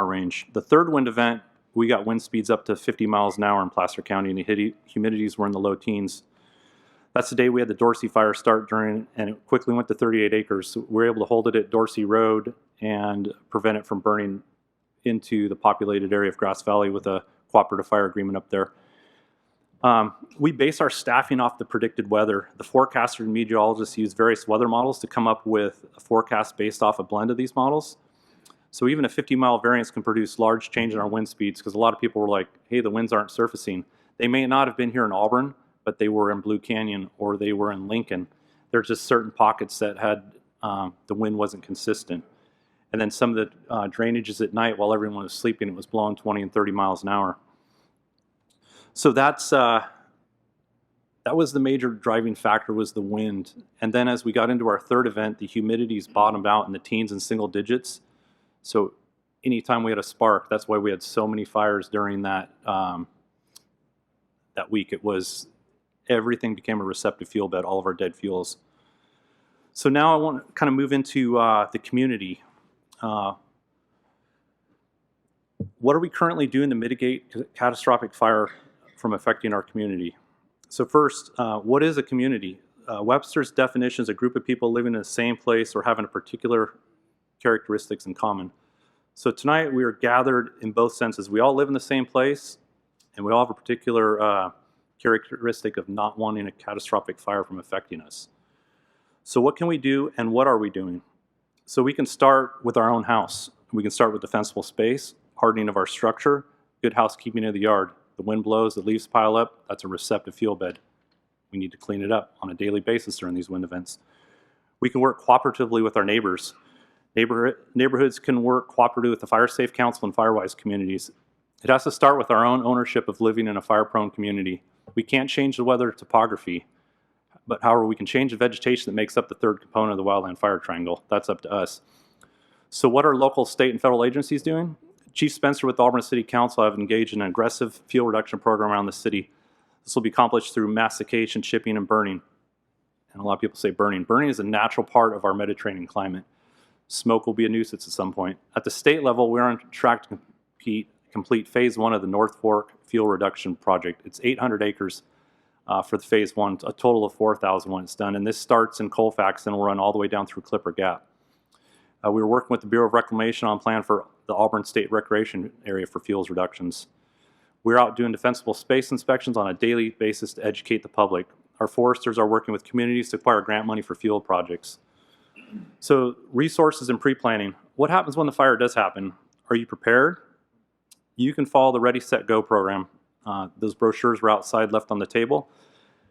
range. The third wind event, we got wind speeds up to 50 miles an hour in Placer County, and the humidities were in the low teens. That's the day we had the Dorsey fire start and it quickly went to 38 acres. So we were able to hold it at Dorsey Road and prevent it from burning into the populated area of Grass Valley with a cooperative fire agreement up there. We base our staffing off the predicted weather. The forecasters and meteorologists use various weather models to come up with a forecast based off a blend of these models. So even a 50-mile variance can produce large change in our wind speeds, because a lot of people were like, hey, the winds aren't surfacing. They may not have been here in Auburn, but they were in Blue Canyon or they were in Lincoln. There's just certain pockets that had the wind wasn't consistent. And then some of the drainages at night while everyone was sleeping, it was blowing 20 and 30 miles an hour. So that was the major driving factor, was the wind. And then as we got into our third event, the humidities bottomed out in the teens and single digits. So anytime we had a spark, that's why we had so many fires during that that week. It was, everything became a receptive fuel bed, all of our dead fuels. So now I want to kind of move into the community. What are we currently doing to mitigate catastrophic fire from affecting our community? So first, what is a community? Webster's definition is a group of people living in the same place or having a particular characteristics in common. So tonight we are gathered in both senses. We all live in the same place, and we all have a particular characteristic of not wanting a catastrophic fire from affecting us. So what can we do, and what are we doing? So we can start with our own house. We can start with defensible space, hardening of our structure, good housekeeping of the yard. The wind blows, the leaves pile up, that's a receptive fuel bed. We need to clean it up on a daily basis during these wind events. We can work cooperatively with our neighbors. Neighborhoods can work cooperatively with the Fire Safe Council and Firewise communities. It has to start with our own ownership of living in a fire-prone community. We can't change the weather topography, but however, we can change the vegetation that makes up the third component of the wildland fire triangle. That's up to us. So what are local, state, and federal agencies doing? Chief Spencer with the Auburn City Council have engaged in an aggressive fuel reduction program around the city. This will be accomplished through massification, shipping, and burning. And a lot of people say burning. Burning is a natural part of our Mediterranean climate. Smoke will be a nuisance at some point. At the state level, we're on track to complete phase 1 of the North Fork Fuel Reduction Project. It's 800 acres for the phase 1, a total of 4,000 when it's done. And this starts in Colfax and will run all the way down through Clipper Gap. We were working with the Bureau of Reclamation on a plan for the Auburn State Recreation Area for fuels reductions. We're out doing defensible space inspections on a daily basis to educate the public. Our foresters are working with communities to acquire grant money for fuel projects. So resources and pre-planning. What happens when the fire does happen? Are you prepared? You can follow the Ready, Set, Go program. Those brochures were outside left on the table.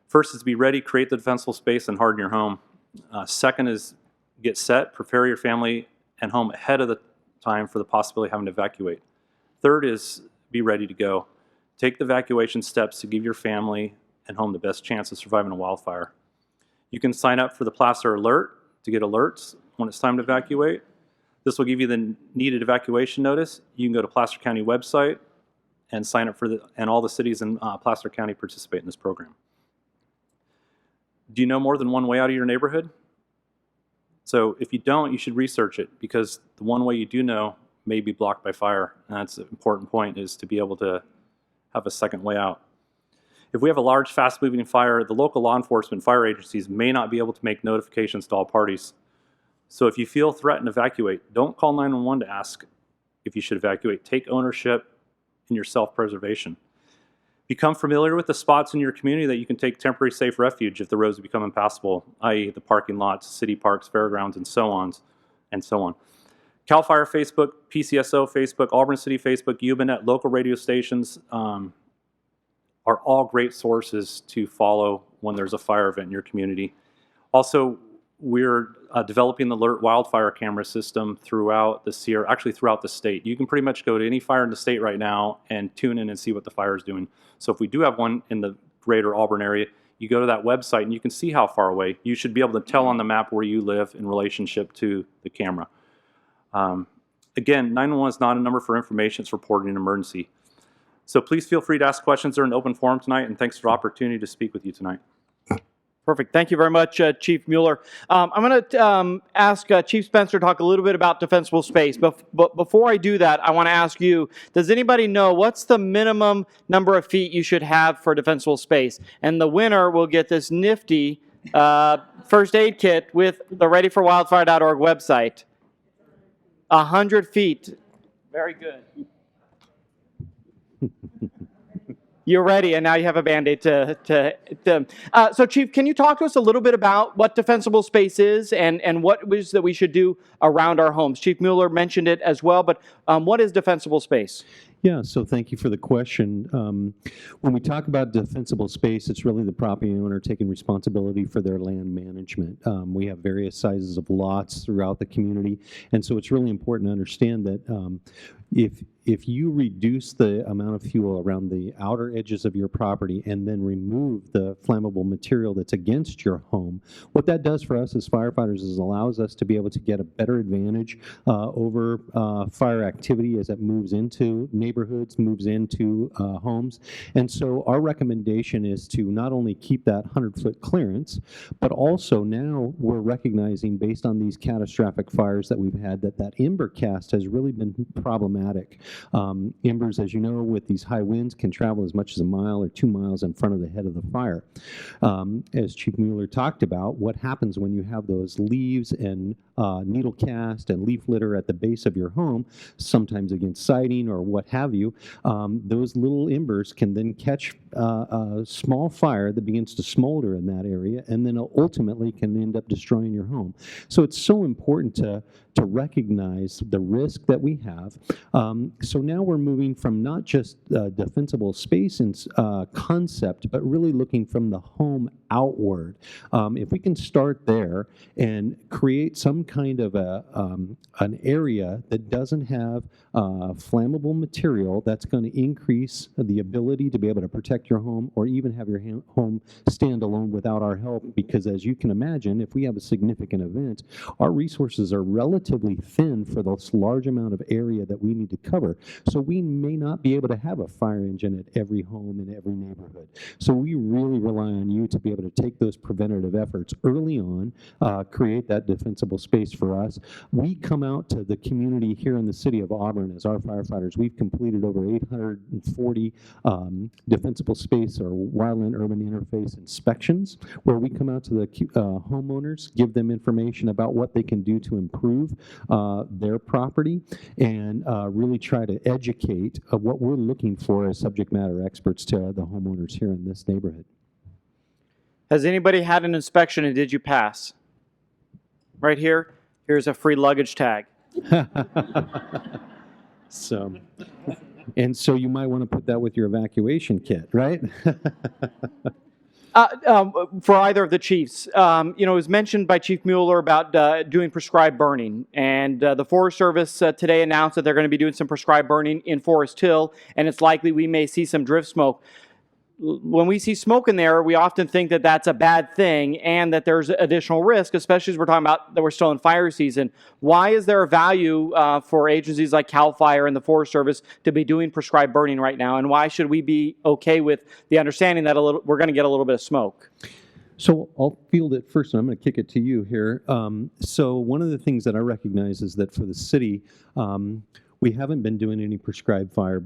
First is be ready, create the defensible space, and harden your home. Second is get set, prepare your family and home ahead of the time for the possibility of having to evacuate. Third is be ready to go. Take the evacuation steps to give your family and home the best chance of surviving a wildfire. You can sign up for the Placer Alert to get alerts when it's time to evacuate. This will give you the needed evacuation notice. You can go to Placer County website and sign up for and all the cities in Placer County participate in this program. Do you know more than one way out of your neighborhood? So if you don't, you should research it, because the one way you do know may be blocked by fire. And that's an important point, is to be able to have a second way out. If we have a large, fast-moving fire, the local law enforcement fire agencies may not be able to make notifications to all parties. So if you feel threatened, evacuate. Don't call 911 to ask if you should evacuate. Take ownership in your self-preservation. Become familiar with the spots in your community that you can take temporary safe refuge if the roads become impassable, i.e. the parking lots, city parks, fairgrounds, and so on, and so on. CAL FIRE Facebook, PCSO Facebook, Auburn City Facebook, UBNet, local radio stations are all great sources to follow when there's a fire event in your community. Also, we're developing the alert wildfire camera system throughout the Sierra, actually throughout the state. You can pretty much go to any fire in the state right now and tune in and see what the fire is doing. So if we do have one in the greater Auburn area, you go to that website and you can see how far away. You should be able to tell on the map where you live in relationship to the camera. Again, 911 is not a number for information, it's reporting an emergency. So please feel free to ask questions during an open forum tonight, and thanks for the opportunity to speak with you tonight. Perfect. Thank you very much, Chief Mueller. I'm going to ask Chief Spencer to talk a little bit about defensible space. But before I do that, I want to ask you, does anybody know what's the minimum number of feet you should have for defensible space? And the winner will get this nifty first aid kit with the readyforwildfire.org website. 100 feet. Very good. You're ready, and now you have a Band-Aid so, Chief, can you talk to us a little bit about what defensible space is and what it is that we should do around our homes? Chief Mueller mentioned it as well, but what is defensible space? Yeah, so thank you for the question. When we talk about defensible space, it's really the property owner taking responsibility for their land management. We have various sizes of lots throughout the community, and so it's really important to understand that if you reduce the amount of fuel around the outer edges of your property and then remove the flammable material that's against your home, what that does for us as firefighters is allows us to be able to get a better advantage over fire activity as it moves into neighborhoods, moves into homes. And so our recommendation is to not only keep that 100-foot clearance, but also now we're recognizing, based on these catastrophic fires that we've had, that ember cast has really been problematic. Embers, as you know, with these high winds can travel as much as 1 mile or 2 miles in front of the head of the fire. As Chief Mueller talked about, what happens when you have those leaves and needle cast and leaf litter at the base of your home, sometimes against siding or what have you, those little embers can then catch a small fire that begins to smolder in that area and then ultimately can end up destroying your home. So it's so important to recognize the risk that we have. So now we're moving from not just defensible space and concept, but really looking from the home outward. If we can start there and create some kind of an area that doesn't have flammable material that's going to increase the ability to be able to protect your home or even have your home stand alone without our help, because as you can imagine, if we have a significant event, our resources are relatively thin for this large amount of area that we need to cover. So we may not be able to have a fire engine at every home in every neighborhood. So we really rely on you to be able to take those preventative efforts early on, create that defensible space for us. We come out to the community here in the city of Auburn as our firefighters. We've completed over 840 defensible space or wildland urban interface inspections, where we come out to the homeowners, give them information about what they can do to improve their property, and really try to educate what we're looking for as subject matter experts to the homeowners here in this neighborhood. Has anybody had an inspection and did you pass? Right here, here's a free luggage tag. So you might want to put that with your evacuation kit, right? For either of the chiefs, it was mentioned by Chief Mueller about doing prescribed burning, and the Forest Service today announced that they're going to be doing some prescribed burning in Forest Hill, and it's likely we may see some drift smoke. When we see smoke in there, we often think that that's a bad thing and that there's additional risk, especially as we're talking about that we're still in fire season. Why is there a value for agencies like CAL FIRE and the Forest Service to be doing prescribed burning right now? And why should we be okay with the understanding that we're going to get a little bit of smoke? So I'll field it first, and I'm going to kick it to you here. So one of the things that I recognize is that for the city, we haven't been doing any prescribed fire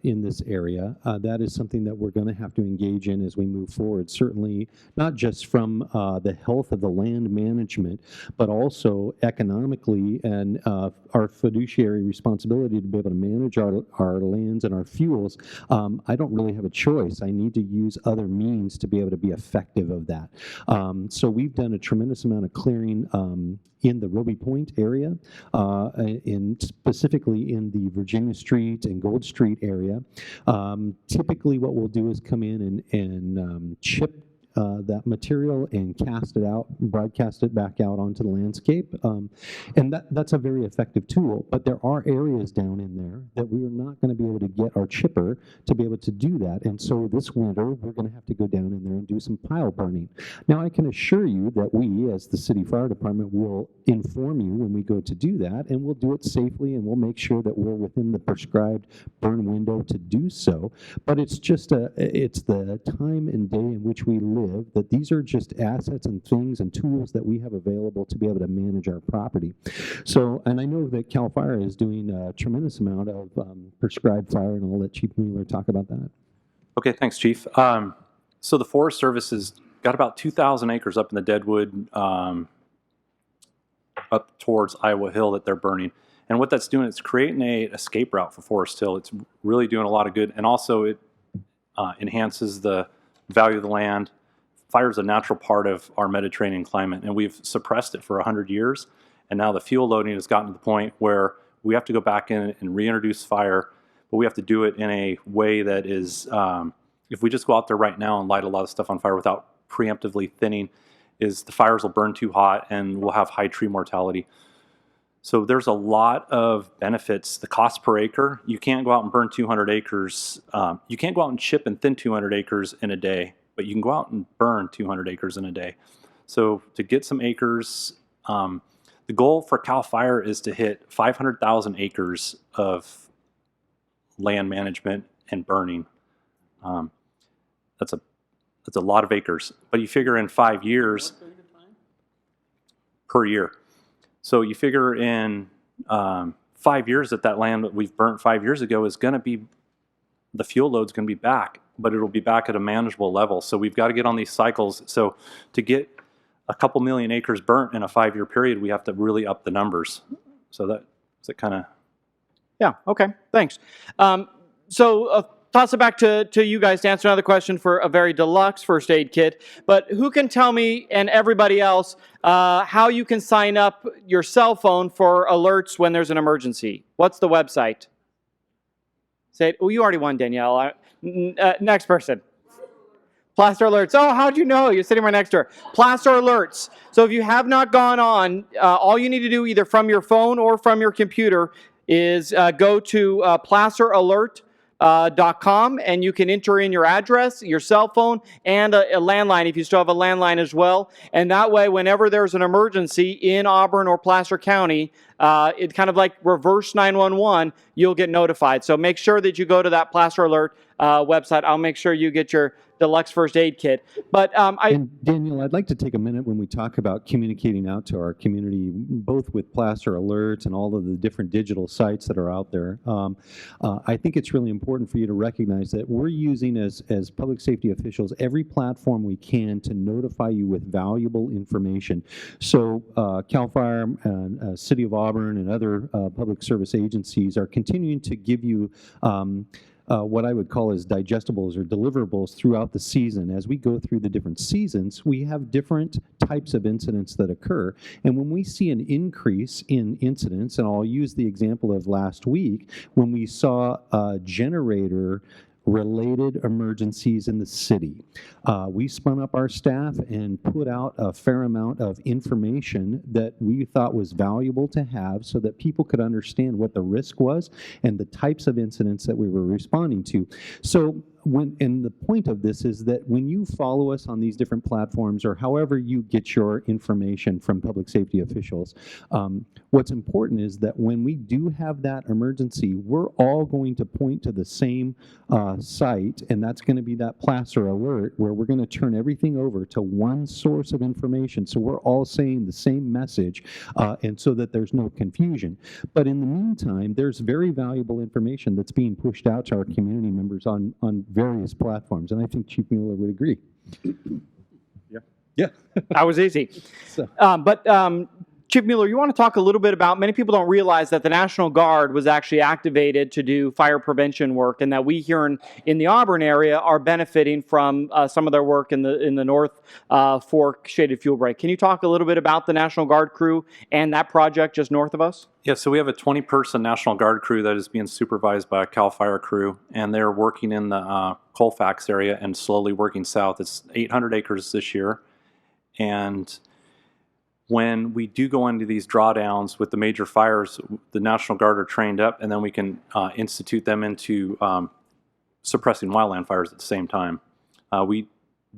in this area. That is something that we're going to have to engage in as we move forward, certainly not just from the health of the land management, but also economically and our fiduciary responsibility to be able to manage our lands and our fuels. I don't really have a choice. I need to use other means to be able to be effective of that. So we've done a tremendous amount of clearing in the Roby Point area, specifically in the Virginia Street and Gold Street area. Typically what we'll do is come in and chip that material and cast it out, broadcast it back out onto the landscape. And that's a very effective tool, but there are areas down in there that we are not going to be able to get our chipper to be able to do that. And so this winter, we're going to have to go down in there and do some pile burning. Now, I can assure you that we, as the city fire department, will inform you when we go to do that, and we'll do it safely, and we'll make sure that we're within the prescribed burn window to do so. But it's just it's the time and day in which we live live, that these are just assets and things and tools that we have available to be able to manage our property. So, and I know that CAL FIRE is doing a tremendous amount of prescribed fire, and I'll let Chief Mueller talk about that. Okay, thanks, Chief. So the Forest Service has got about 2,000 acres up in the Deadwood, up towards Iowa Hill that they're burning. And what that's doing, it's creating a escape route for Forest Hill. It's really doing a lot of good, and also it enhances the value of the land. Fire is a natural part of our Mediterranean climate, and we've suppressed it for 100 years. And now the fuel loading has gotten to the point where we have to go back in and reintroduce fire, but we have to do it in a way that is, if we just go out there right now and light a lot of stuff on fire without preemptively thinning, is the fires will burn too hot and we'll have high tree mortality. So there's a lot of benefits. The cost per acre, you can't go out and burn 200 acres. You can't go out and chip and thin 200 acres in a day, but you can go out and burn 200 acres in a day. So to get some acres, the goal for CAL FIRE is to hit 500,000 acres of land management and burning. That's a lot of acres, but you figure in 5 years per year. So you figure in 5 years that land that we've burnt 5 years ago is going to be, the fuel load's going to be back, but it'll be back at a manageable level. So we've got to get on these cycles. So to get a couple million acres burnt in a 5-year period, we have to really up the numbers. So that's it kind of. Yeah, okay, thanks. So toss it back to you guys to answer another question for a very deluxe first aid kit. But who can tell me and everybody else how you can sign up your cell phone for alerts when there's an emergency? What's the website? Say it. Oh, you already won, Danielle. Next person. Plaster Alerts. Oh, how'd you know? You're sitting right next to her. Plaster Alerts. So if you have not gone on, all you need to do either from your phone or from your computer is go to plasteralert.com, and you can enter in your address, your cell phone, and a landline if you still have a landline as well. And that way, whenever there's an emergency in Auburn or Placer County, it's kind of like reverse 911, you'll get notified. So make sure that you go to that Placer Alert website. I'll make sure you get your deluxe first aid kit. But and Daniel, I'd like to take a minute when we talk about communicating out to our community, both with Placer Alerts and all of the different digital sites that are out there. I think it's really important for you to recognize that we're using, as public safety officials, every platform we can to notify you with valuable information. So CAL FIRE and City of Auburn and other public service agencies are continuing to give you what I would call as digestibles or deliverables throughout the season. As we go through the different seasons, we have different types of incidents that occur. And when we see an increase in incidents, and I'll use the example of last week, when we saw a generator related emergencies in the city. We spun up our staff and put out a fair amount of information that we thought was valuable to have so that people could understand what the risk was and the types of incidents that we were responding to. So and the point of this is that when you follow us on these different platforms or however you get your information from public safety officials, what's important is that when we do have that emergency, we're all going to point to the same site, and that's going to be that Placer Alert, where we're going to turn everything over to one source of information. So we're all saying the same message, and so that there's no confusion. But in the meantime, there's very valuable information that's being pushed out to our community members on various platforms, and I think Chief Mueller would agree. Yeah. That was easy. So. Chief Mueller, you want to talk a little bit about, many people don't realize that the National Guard was actually activated to do fire prevention work, and that we here in the Auburn area are benefiting from some of their work in the North Fork Shaded Fuel Break. Can you talk a little bit about the National Guard crew and that project just north of us? Yeah, so we have a 20-person National Guard crew that is being supervised by a CAL FIRE crew, and they're working in the Colfax area and slowly working south. It's 800 acres this year, and when we do go into these drawdowns with the major fires, the National Guard are trained up, and then we can institute them into suppressing wildland fires at the same time. We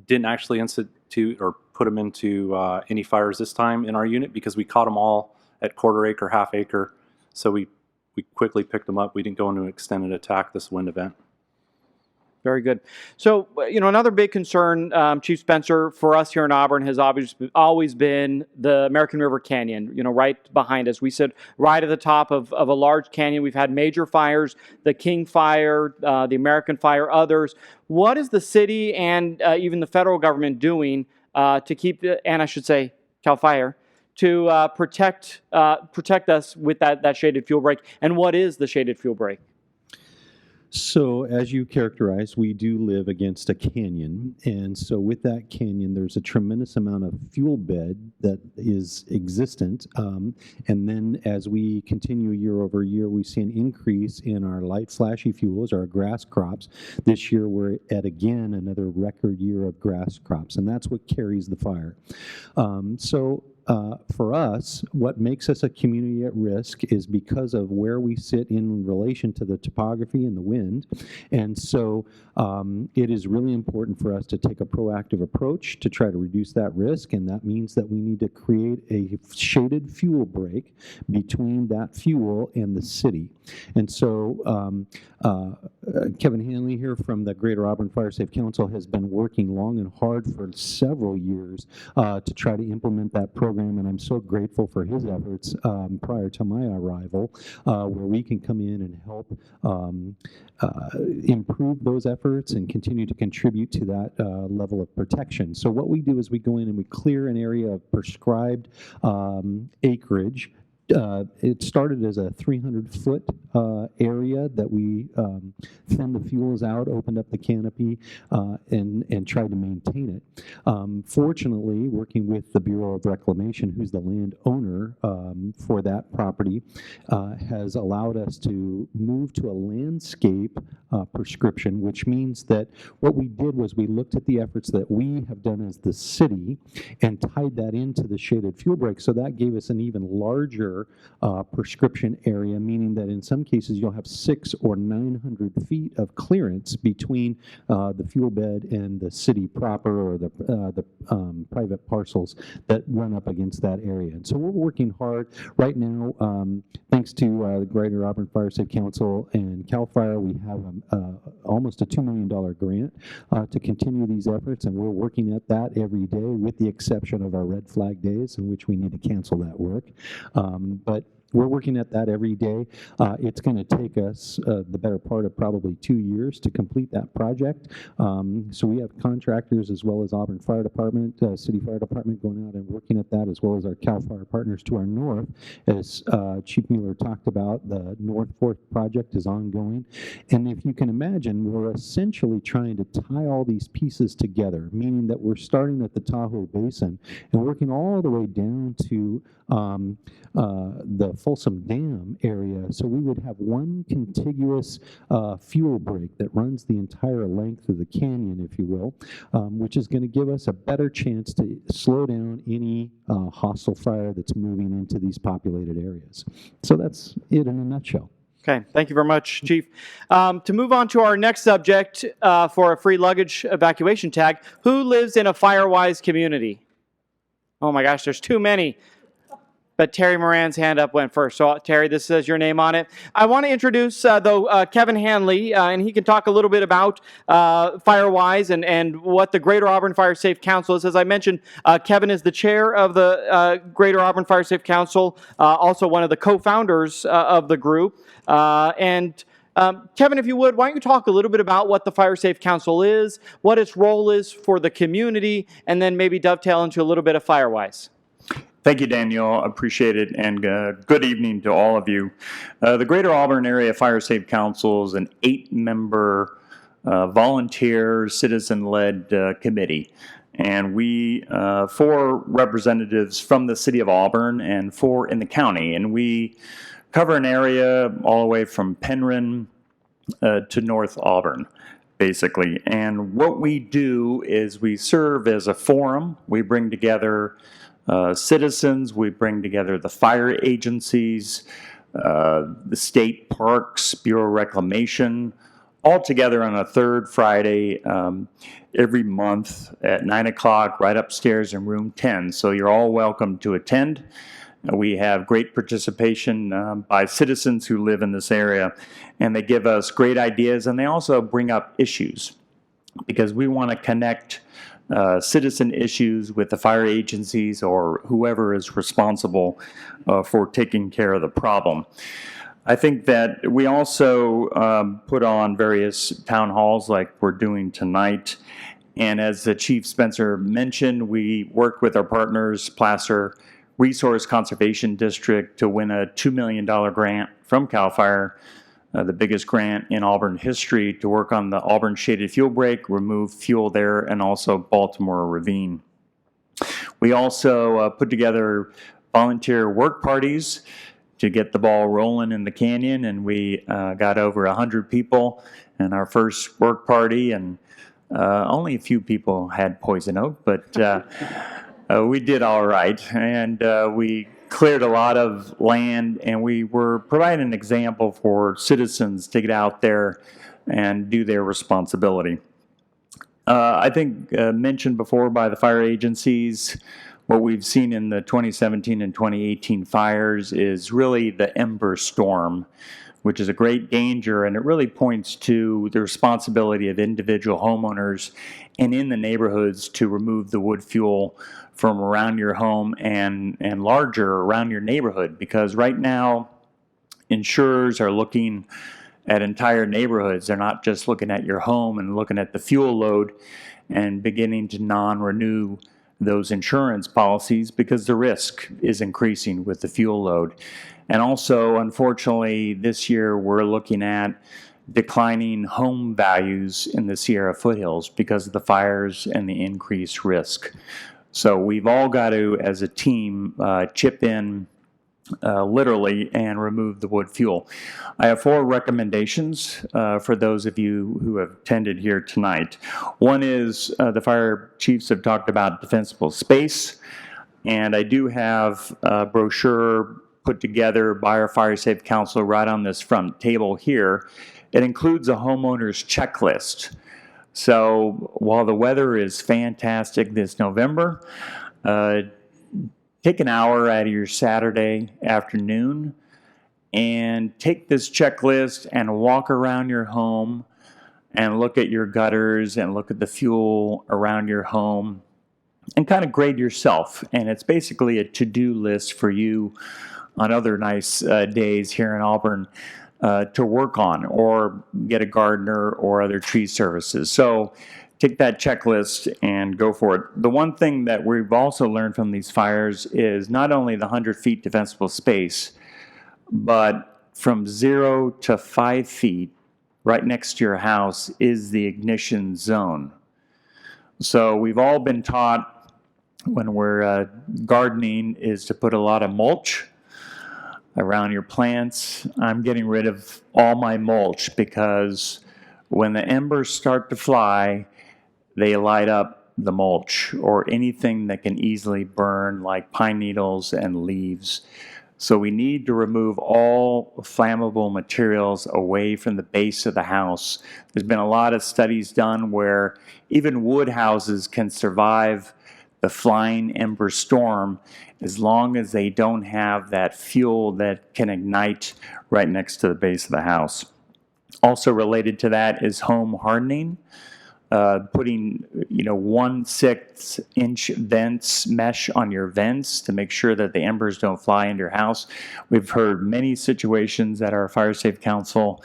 didn't actually institute or put them into any fires this time in our unit because we caught them all at quarter acre, half acre. So we quickly picked them up. We didn't go into an extended attack this wind event. Very good. So, another big concern, Chief Spencer, for us here in Auburn has always been the American River Canyon, right behind us. We sit right at the top of a large canyon. We've had major fires, the King Fire, the American Fire, others. What is the city and even the federal government doing to keep, and I should say CAL FIRE, to protect us with that shaded fuel break? And what is the shaded fuel break? So, as you characterized, we do live against a canyon. And so, with that canyon, there's a tremendous amount of fuel bed that is existent. And then, as we continue year over year, we see an increase in our light, flashy fuels, our grass crops. This year, we're at again another record year of grass crops, and that's what carries the fire. For us, what makes us a community at risk is because of where we sit in relation to the topography and the wind. And so it is really important for us to take a proactive approach to try to reduce that risk. And that means that we need to create a shaded fuel break between that fuel and the city. And so Kevin Hanley here from the Greater Auburn Fire Safe Council has been working long and hard for several years to try to implement that program, and I'm so grateful for his efforts prior to my arrival, where we can come in and help improve those efforts and continue to contribute to that level of protection. So what we do is we go in and we clear an area of prescribed acreage. It started as a 300-foot area that we thinned the fuels out, opened up the canopy, and tried to maintain it. Fortunately, working with the Bureau of Reclamation, who's the landowner for that property, has allowed us to move to a landscape prescription, which means that what we did was we looked at the efforts that we have done as the city and tied that into the shaded fuel break. So that gave us an even larger prescription area, meaning that in some cases you'll have 600 or 900 feet of clearance between the fuel bed and the city proper, or the private parcels that run up against that area. And so we're working hard right now. Thanks to the Greater Auburn Fire Safe Council and CAL FIRE, we have almost a $2 million grant to continue these efforts, and we're working at that every day, with the exception of our red flag days in which we need to cancel that work. But we're working at that every day. It's going to take us the better part of probably 2 years to complete that project. So we have contractors as well as Auburn Fire Department, City Fire Department, going out and working at that, as well as our CAL FIRE partners to our north. As Chief Mueller talked about, the North Fork project is ongoing. And if you can imagine, we're essentially trying to tie all these pieces together, meaning that we're starting at the Tahoe Basin and working all the way down to the Folsom Dam area. So we would have one contiguous fuel break that runs the entire length of the canyon, if you will, which is going to give us a better chance to slow down any hostile fire that's moving into these populated areas. So that's it in a nutshell. Okay, thank you very much, Chief. To move on to our next subject for a free luggage evacuation tag, who lives in a fire-wise community? Oh my gosh, there's too many. But Terry Moran's hand up went first. So, Terry, this says your name on it. I want to introduce, Kevin Hanley, and he can talk a little bit about FireWise and what the Greater Auburn Fire Safe Council is. As I mentioned, Kevin is the chair of the Greater Auburn Fire Safe Council, also one of the co-founders of the group. Kevin, if you would, why don't you talk a little bit about what the Fire Safe Council is, what its role is for the community, and then maybe dovetail into a little bit of FireWise. Thank you, Daniel. Appreciate it, and good evening to all of you. The Greater Auburn Area Fire Safe Council is an 8-member volunteer, citizen-led committee. And we, 4 representatives from the city of Auburn and 4 in the county. And we cover an area all the way from Penryn to North Auburn, basically. And what we do is we serve as a forum. We bring together citizens, we bring together the fire agencies, the state parks, Bureau of Reclamation, all together on a third Friday every month at 9 o'clock right upstairs in room 10. So you're all welcome to attend. We have great participation by citizens who live in this area, and they give us great ideas, and they also bring up issues because we want to connect citizen issues with the fire agencies or whoever is responsible for taking care of the problem. I think that we also put on various town halls like we're doing tonight. And as the Chief Spencer mentioned, we worked with our partners, Placer Resource Conservation District, to win a $2 million grant from CAL FIRE, the biggest grant in Auburn history, to work on the Auburn Shaded Fuel Break, remove fuel there, and also Baltimore Ravine. We also put together volunteer work parties to get the ball rolling in the canyon, and we got over 100 people in our first work party, and only a few people had poison oak, but we did all right, and we cleared a lot of land, and we were providing an example for citizens to get out there and do their responsibility. I think mentioned before by the fire agencies, what we've seen in the 2017 and 2018 fires is really the ember storm, which is a great danger, and it really points to the responsibility of individual homeowners and in the neighborhoods to remove the wood fuel from around your home and larger around your neighborhood, because right now insurers are looking at entire neighborhoods. They're not just looking at your home and looking at the fuel load and beginning to non-renew those insurance policies because the risk is increasing with the fuel load. And also, unfortunately, this year we're looking at declining home values in the Sierra foothills because of the fires and the increased risk. So we've all got to, as a team, chip in literally and remove the wood fuel. I have 4 recommendations for those of you who have attended here tonight. One is the fire chiefs have talked about defensible space, and I do have a brochure put together by our Fire Safe Council right on this front table here. It includes a homeowner's checklist. So while the weather is fantastic this November, take an hour out of your Saturday afternoon and take this checklist and walk around your home and look at your gutters and look at the fuel around your home and kind of grade yourself. And it's basically a to-do list for you on other nice days here in Auburn to work on, or get a gardener or other tree services. So take that checklist and go for it. The one thing that we've also learned from these fires is not only the 100 feet defensible space, but from 0 to 5 feet right next to your house is the ignition zone. So we've all been taught when we're gardening is to put a lot of mulch around your plants. I'm getting rid of all my mulch because when the embers start to fly, they light up the mulch or anything that can easily burn, like pine needles and leaves. So we need to remove all flammable materials away from the base of the house. There's been a lot of studies done where even wood houses can survive the flying ember storm as long as they don't have that fuel that can ignite right next to the base of the house. Also related to that is home hardening. Putting 1/6 inch vents, mesh on your vents to make sure that the embers don't fly into your house. We've heard many situations at our Fire Safe Council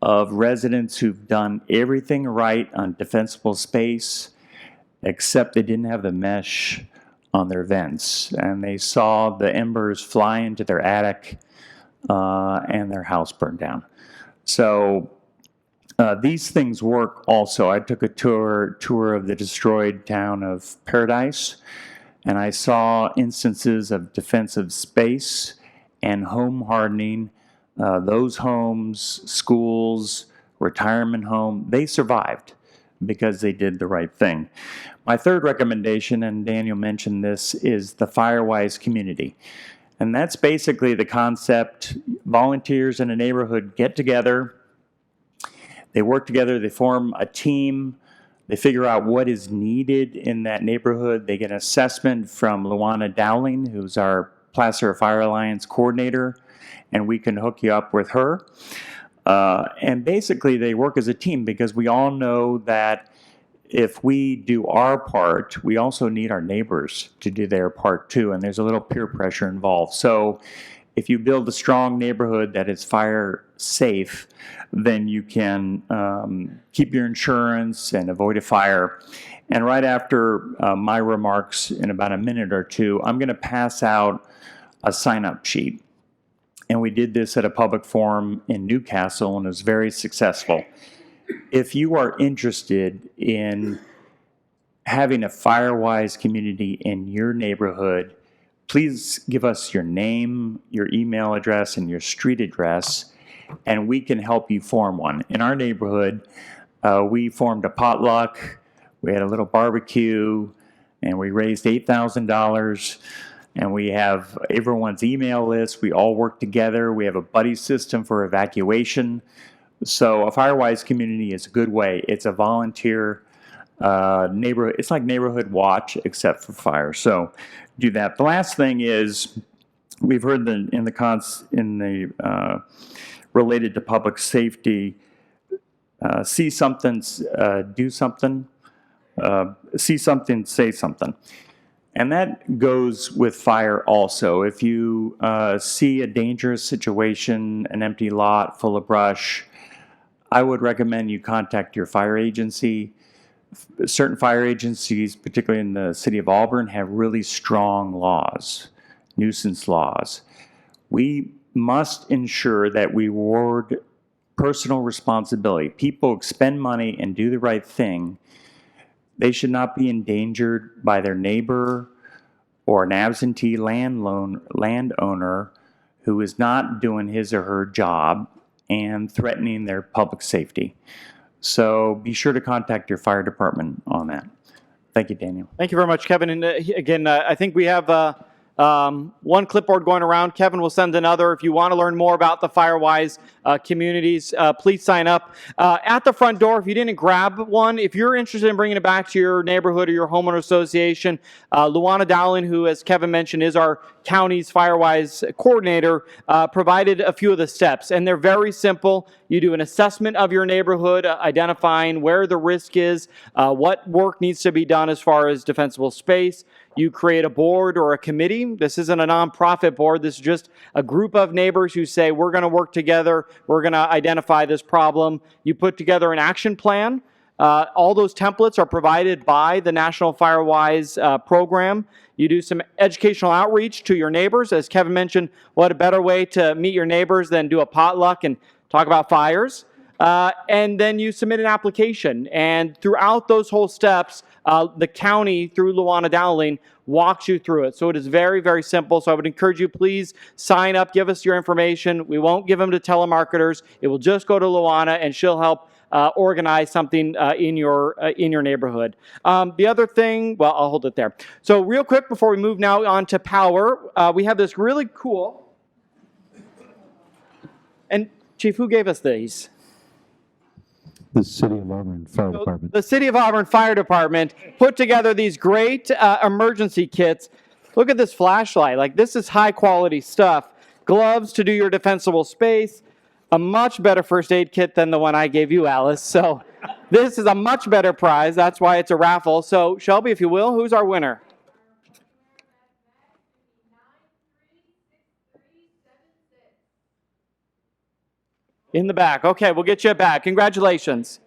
of residents who've done everything right on defensible space, except they didn't have the mesh on their vents, and they saw the embers fly into their attic and their house burned down. So these things work also. I took a tour of the destroyed town of Paradise, and I saw instances of defensive space and home hardening. Those homes, schools, retirement home, they survived because they did the right thing. My third recommendation, and Daniel mentioned this, is the Firewise community. And that's basically the concept. Volunteers in a neighborhood get together, they work together, they form a team, they figure out what is needed in that neighborhood. They get an assessment from Luana Dowling, who's our Placer Fire Alliance coordinator, and we can hook you up with her. And basically, they work as a team because we all know that if we do our part, we also need our neighbors to do their part too, and there's a little peer pressure involved. So if you build a strong neighborhood that is fire safe, then you can keep your insurance and avoid a fire. And right after my remarks, in about a minute or two, I'm going to pass out a sign-up sheet. And we did this at a public forum in Newcastle, and it was very successful. If you are interested in having a FireWise community in your neighborhood, please give us your name, your email address, and your street address, and we can help you form one. In our neighborhood, we formed a potluck, we had a little barbecue, and we raised $8,000, and we have everyone's email list. We all work together. We have a buddy system for evacuation. So a FireWise community is a good way. It's a volunteer neighborhood. It's like neighborhood watch, except for fire. So do that. The last thing is, we've heard related to public safety, see something, do something, see something, say something. And that goes with fire also. If you see a dangerous situation, an empty lot full of brush, I would recommend you contact your fire agency. Certain fire agencies, particularly in the city of Auburn, have really strong laws, nuisance laws. We must ensure that we reward personal responsibility. People expend money and do the right thing. They should not be endangered by their neighbor or an absentee landowner who is not doing his or her job and threatening their public safety. So be sure to contact your fire department on that. Thank you, Daniel. Thank you very much, Kevin. And again, I think we have one clipboard going around. Kevin will send another. If you want to learn more about the FireWise communities, please sign up. At the front door, if you didn't grab one, if you're interested in bringing it back to your neighborhood or your homeowner association, Luana Dowling, who, as Kevin mentioned, is our county's FireWise coordinator, provided a few of the steps. And they're very simple. You do an assessment of your neighborhood, identifying where the risk is, what work needs to be done as far as defensible space. You create a board or a committee. This isn't a nonprofit board. This is just a group of neighbors who say, we're going to work together. We're going to identify this problem. You put together an action plan. All those templates are provided by the National FireWise program. You do some educational outreach to your neighbors. As Kevin mentioned, what a better way to meet your neighbors than do a potluck and talk about fires. And then you submit an application. And throughout those whole steps, the county, through Luana Dowling, walks you through it. So it is very, very simple. So I would encourage you, please sign up, give us your information. We won't give them to telemarketers. It will just go to Luana, and she'll help organize something in your neighborhood. The other thing, well, I'll hold it there. So real quick, before we move now on to power, we have this really cool, and Chief, who gave us these? The City of Auburn Fire Department. The City of Auburn Fire Department put together these great emergency kits. Look at this flashlight. Like, this is high quality stuff. Gloves to do your defensible space. A much better first aid kit than the one I gave you, Alice. So this is a much better prize. That's why it's a raffle. So Shelby, if you will, who's our winner? In the back. Okay, we'll get you a bag. Congratulations.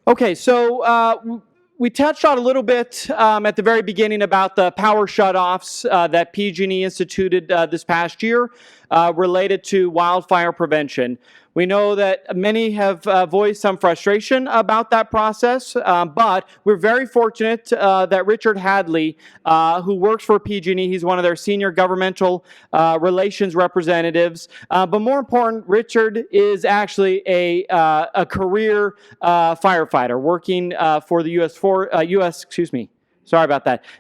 Okay, so we touched on a little bit at the very beginning about the power shutoffs that PG&E instituted this past year related to wildfire prevention. We know that many have voiced some frustration about that process, but we're very fortunate that Richard Hadley, who works for PG&E, he's one of their senior governmental relations representatives, but more important, Richard is actually a career firefighter working for the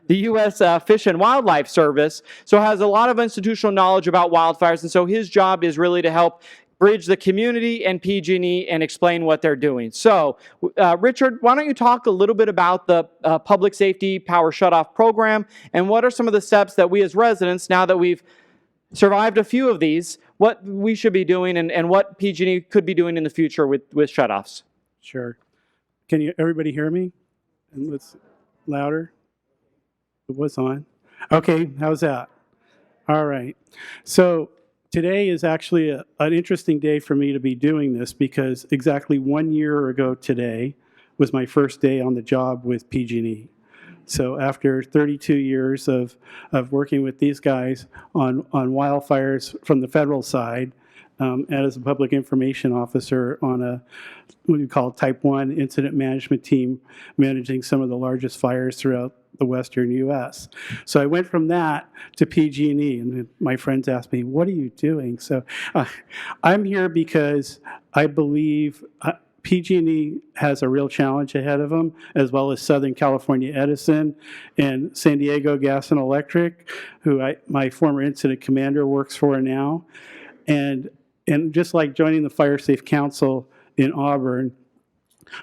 the U.S. Fish and Wildlife Service, so has a lot of institutional knowledge about wildfires, and so his job is really to help bridge the community and PG&E and explain what they're doing. So, Richard, why don't you talk a little bit about the Public Safety Power Shutoff Program, and what are some of the steps that we as residents, now that we've survived a few of these, what we should be doing and what PG&E could be doing in the future with shutoffs? Sure. Can everybody hear me? And let's louder. It was on. Okay, how's that? All right. So today is actually an interesting day for me to be doing this, because exactly 1 year ago today was my first day on the job with PG&E. So after 32 years of working with these guys on wildfires from the federal side, and as a public information officer on a what we call Type 1 incident management team, managing some of the largest fires throughout the western U.S. So I went from that to PG&E, and my friends asked me, what are you doing? So I'm here because I believe PG&E has a real challenge ahead of them, as well as Southern California Edison and San Diego Gas and Electric, who my former incident commander works for now. And just like joining the Fire Safe Council in Auburn,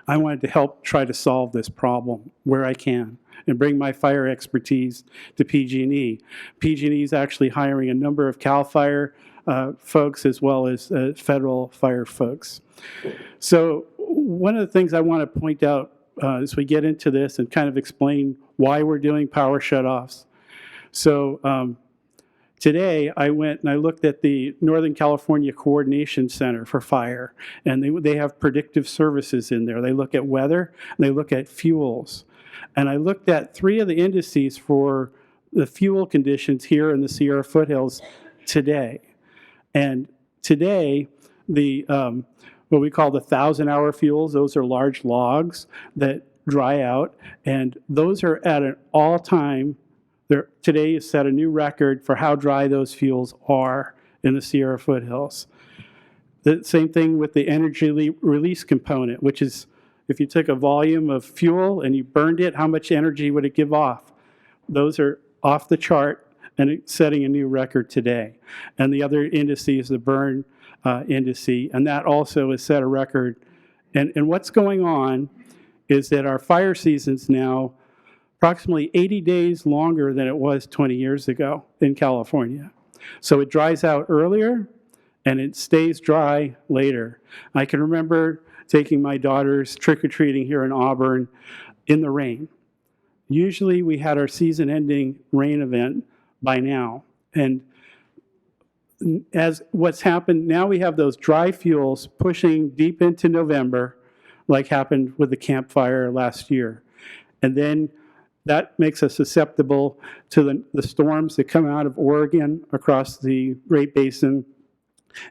I wanted to help try to solve this problem where I can and bring my fire expertise to PG&E. PG&E is actually hiring a number of CAL FIRE folks, as well as federal fire folks. So one of the things I want to point out as we get into this and kind of explain why we're doing power shutoffs. So today, I went and I looked at the Northern California Coordination Center for Fire, and they have predictive services in there. They look at weather, and they look at fuels. And I looked at 3 of the indices for the fuel conditions here in the Sierra foothills today. And today, the what we call the 1,000-hour fuels, those are large logs that dry out, and those are at an all-time. Today is set a new record for how dry those fuels are in the Sierra foothills. The same thing with the energy release component, which is if you took a volume of fuel and you burned it, how much energy would it give off? Those are off the chart, and it's setting a new record today. And the other index is the burn index, and that also has set a record. And what's going on is that our fire season's now approximately 80 days longer than it was 20 years ago in California. So it dries out earlier, and it stays dry later. I can remember taking my daughters trick-or-treating here in Auburn in the rain. Usually we had our season-ending rain event by now. And as what's happened, now we have those dry fuels pushing deep into November, like happened with the Camp Fire last year. And then that makes us susceptible to the storms that come out of Oregon across the Great Basin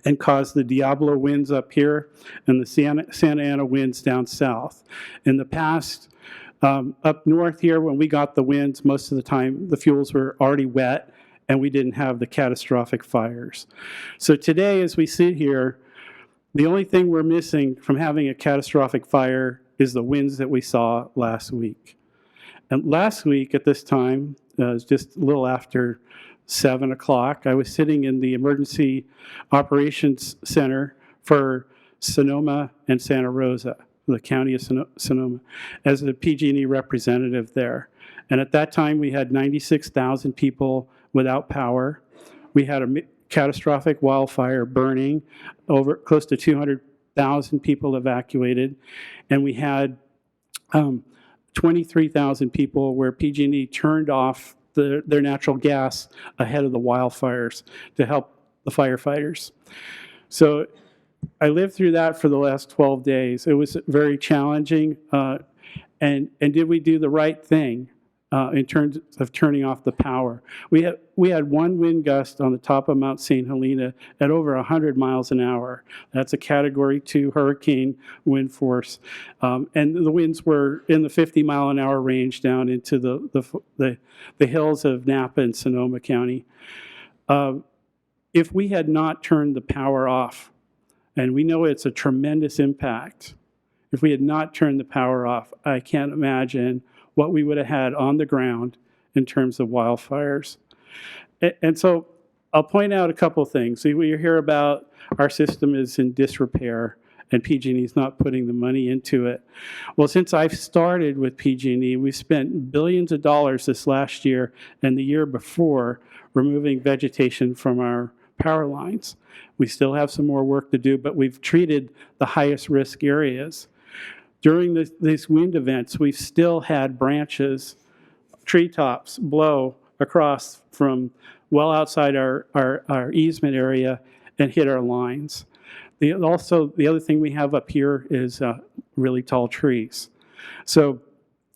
and cause the Diablo winds up here and the Santa Ana winds down south. In the past, up north here, when we got the winds, most of the time the fuels were already wet and we didn't have the catastrophic fires. So today, as we sit here, the only thing we're missing from having a catastrophic fire is the winds that we saw last week. And last week at this time, just a little after 7 o'clock, I was sitting in the Emergency Operations Center for Sonoma and Santa Rosa, the county of Sonoma, as a PG&E representative there. And at that time, we had 96,000 people without power. We had a catastrophic wildfire burning, over close to 200,000 people evacuated, and we had 23,000 people where PG&E turned off their natural gas ahead of the wildfires to help the firefighters. So I lived through that for the last 12 days. It was very challenging. And did we do the right thing in terms of turning off the power? We had one wind gust on the top of Mount St. Helena at over 100 miles an hour. That's a Category 2 hurricane wind force. And the winds were in the 50-mile-an-hour range down into the hills of Napa and Sonoma County. If we had not turned the power off, and we know it's a tremendous impact, if we had not turned the power off, I can't imagine what we would have had on the ground in terms of wildfires. And so I'll point out a couple things. We hear about our system is in disrepair and PG&E is not putting the money into it. Well, since I've started with PG&E, we spent billions of dollars this last year and the year before removing vegetation from our power lines. We still have some more work to do, but we've treated the highest risk areas. During these wind events, we've still had branches, treetops blow across from well outside our easement area and hit our lines. Also, the other thing we have up here is really tall trees. So,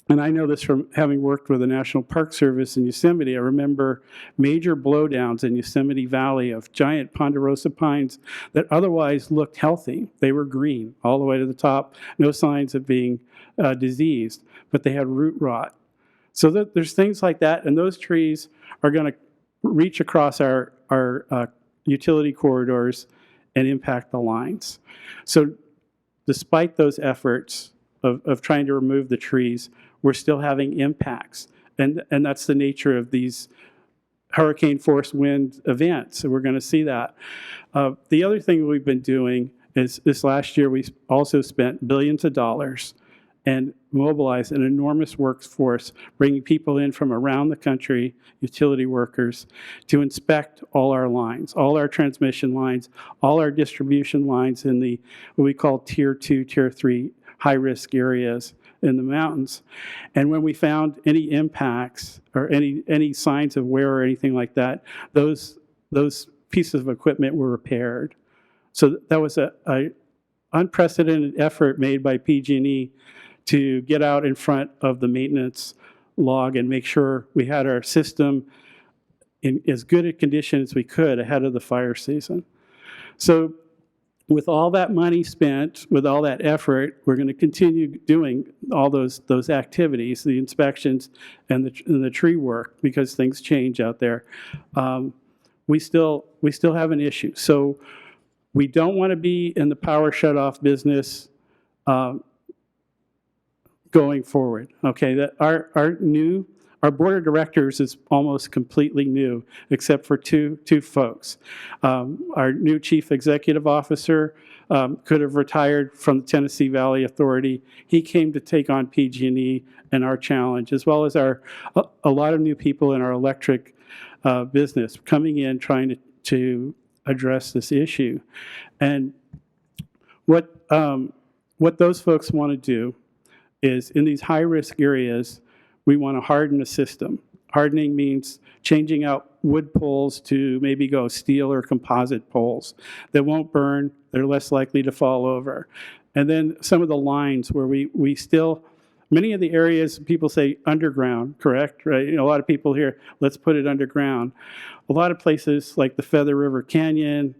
and I know this from having worked with the National Park Service in Yosemite. I remember major blowdowns in Yosemite Valley of giant ponderosa pines that otherwise looked healthy. They were green all the way to the top, no signs of being diseased, but they had root rot. So there's things like that, and those trees are going to reach across our utility corridors and impact the lines. So despite those efforts of trying to remove the trees, we're still having impacts. And that's the nature of these hurricane force wind events, and we're going to see that. The other thing we've been doing is this last year we also spent billions of dollars and mobilized an enormous workforce, bringing people in from around the country, utility workers, to inspect all our lines, all our transmission lines, all our distribution lines in the what we call Tier 2, Tier 3 high-risk areas in the mountains. And when we found any impacts or any signs of wear or anything like that, those pieces of equipment were repaired. So that was a unprecedented effort made by PG&E to get out in front of the maintenance log and make sure we had our system in as good a condition as we could ahead of the fire season. So with all that money spent, with all that effort, we're going to continue doing all those activities, the inspections and the tree work, because things change out there. We still have an issue. So we don't want to be in the power shutoff business going forward. Okay, that our board of directors is almost completely new, except for two folks. Our new chief executive officer could have retired from the Tennessee Valley Authority. He came to take on PG&E and our challenge, as well as a lot of new people in our electric business coming in trying to address this issue. And what those folks want to do is in these high-risk areas, we want to harden the system. Hardening means changing out wood poles to maybe go steel or composite poles that won't burn, they're less likely to fall over. And then some of the lines where we still, many of the areas people say underground, correct? Right? You know, a lot of people here, let's put it underground. A lot of places like the Feather River Canyon,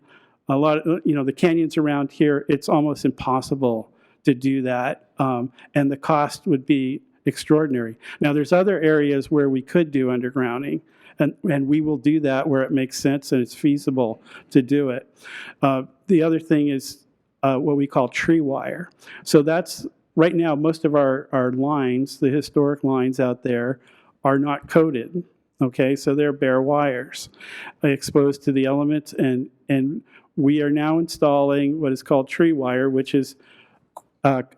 a lot of, the canyons around here, it's almost impossible to do that, and the cost would be extraordinary. Now, there's other areas where we could do undergrounding, and we will do that where it makes sense and it's feasible to do it. The other thing is what we call tree wire. So that's, right now, most of our lines, the historic lines out there, are not coated, okay? So they're bare wires exposed to the elements, and we are now installing what is called tree wire, which is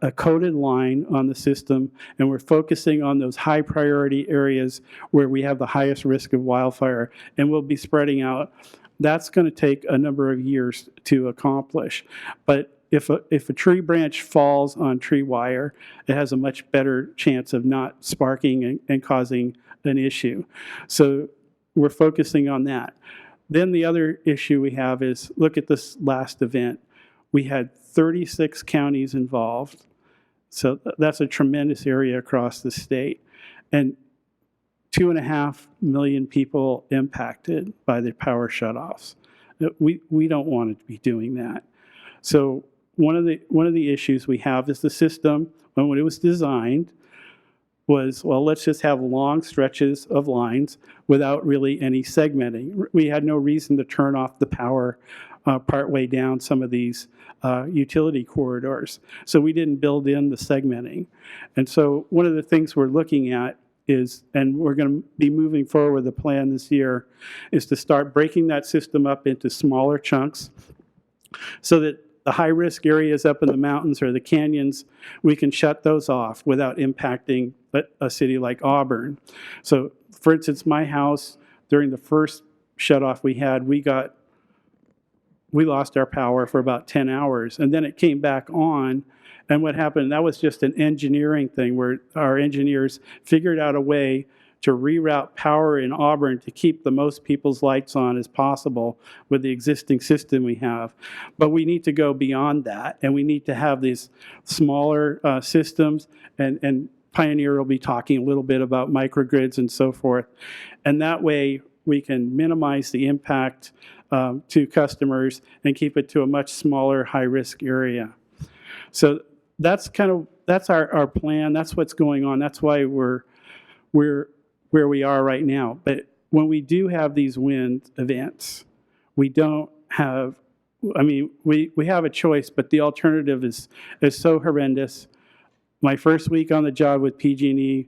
a coated line on the system, and we're focusing on those high priority areas where we have the highest risk of wildfire, and we'll be spreading out. That's going to take a number of years to accomplish. But if a tree branch falls on tree wire, it has a much better chance of not sparking and causing an issue. So we're focusing on that. Then the other issue we have is, look at this last event. We had 36 counties involved. So that's a tremendous area across the state. And 2.5 million people impacted by the power shutoffs. We don't want to be doing that. So one of the issues we have is the system, when it was designed, was, well, let's just have long stretches of lines without really any segmenting. We had no reason to turn off the power partway down some of these utility corridors. So we didn't build in the segmenting. And so one of the things we're looking at is, and we're going to be moving forward with the plan this year, is to start breaking that system up into smaller chunks so that the high-risk areas up in the mountains or the canyons, we can shut those off without impacting a city like Auburn. So, for instance, my house, during the first shut-off we had, we lost our power for about 10 hours, and then it came back on. And what happened, that was just an engineering thing where our engineers figured out a way to reroute power in Auburn to keep the most people's lights on as possible with the existing system we have. But we need to go beyond that, and we need to have these smaller systems, and Pioneer will be talking a little bit about microgrids and so forth. And that way we can minimize the impact to customers and keep it to a much smaller high-risk area. So that's our plan. That's what's going on. That's why we're where we are right now. But when we do have these wind events, we don't have, I mean, we have a choice, but the alternative is so horrendous. My first week on the job with PG&E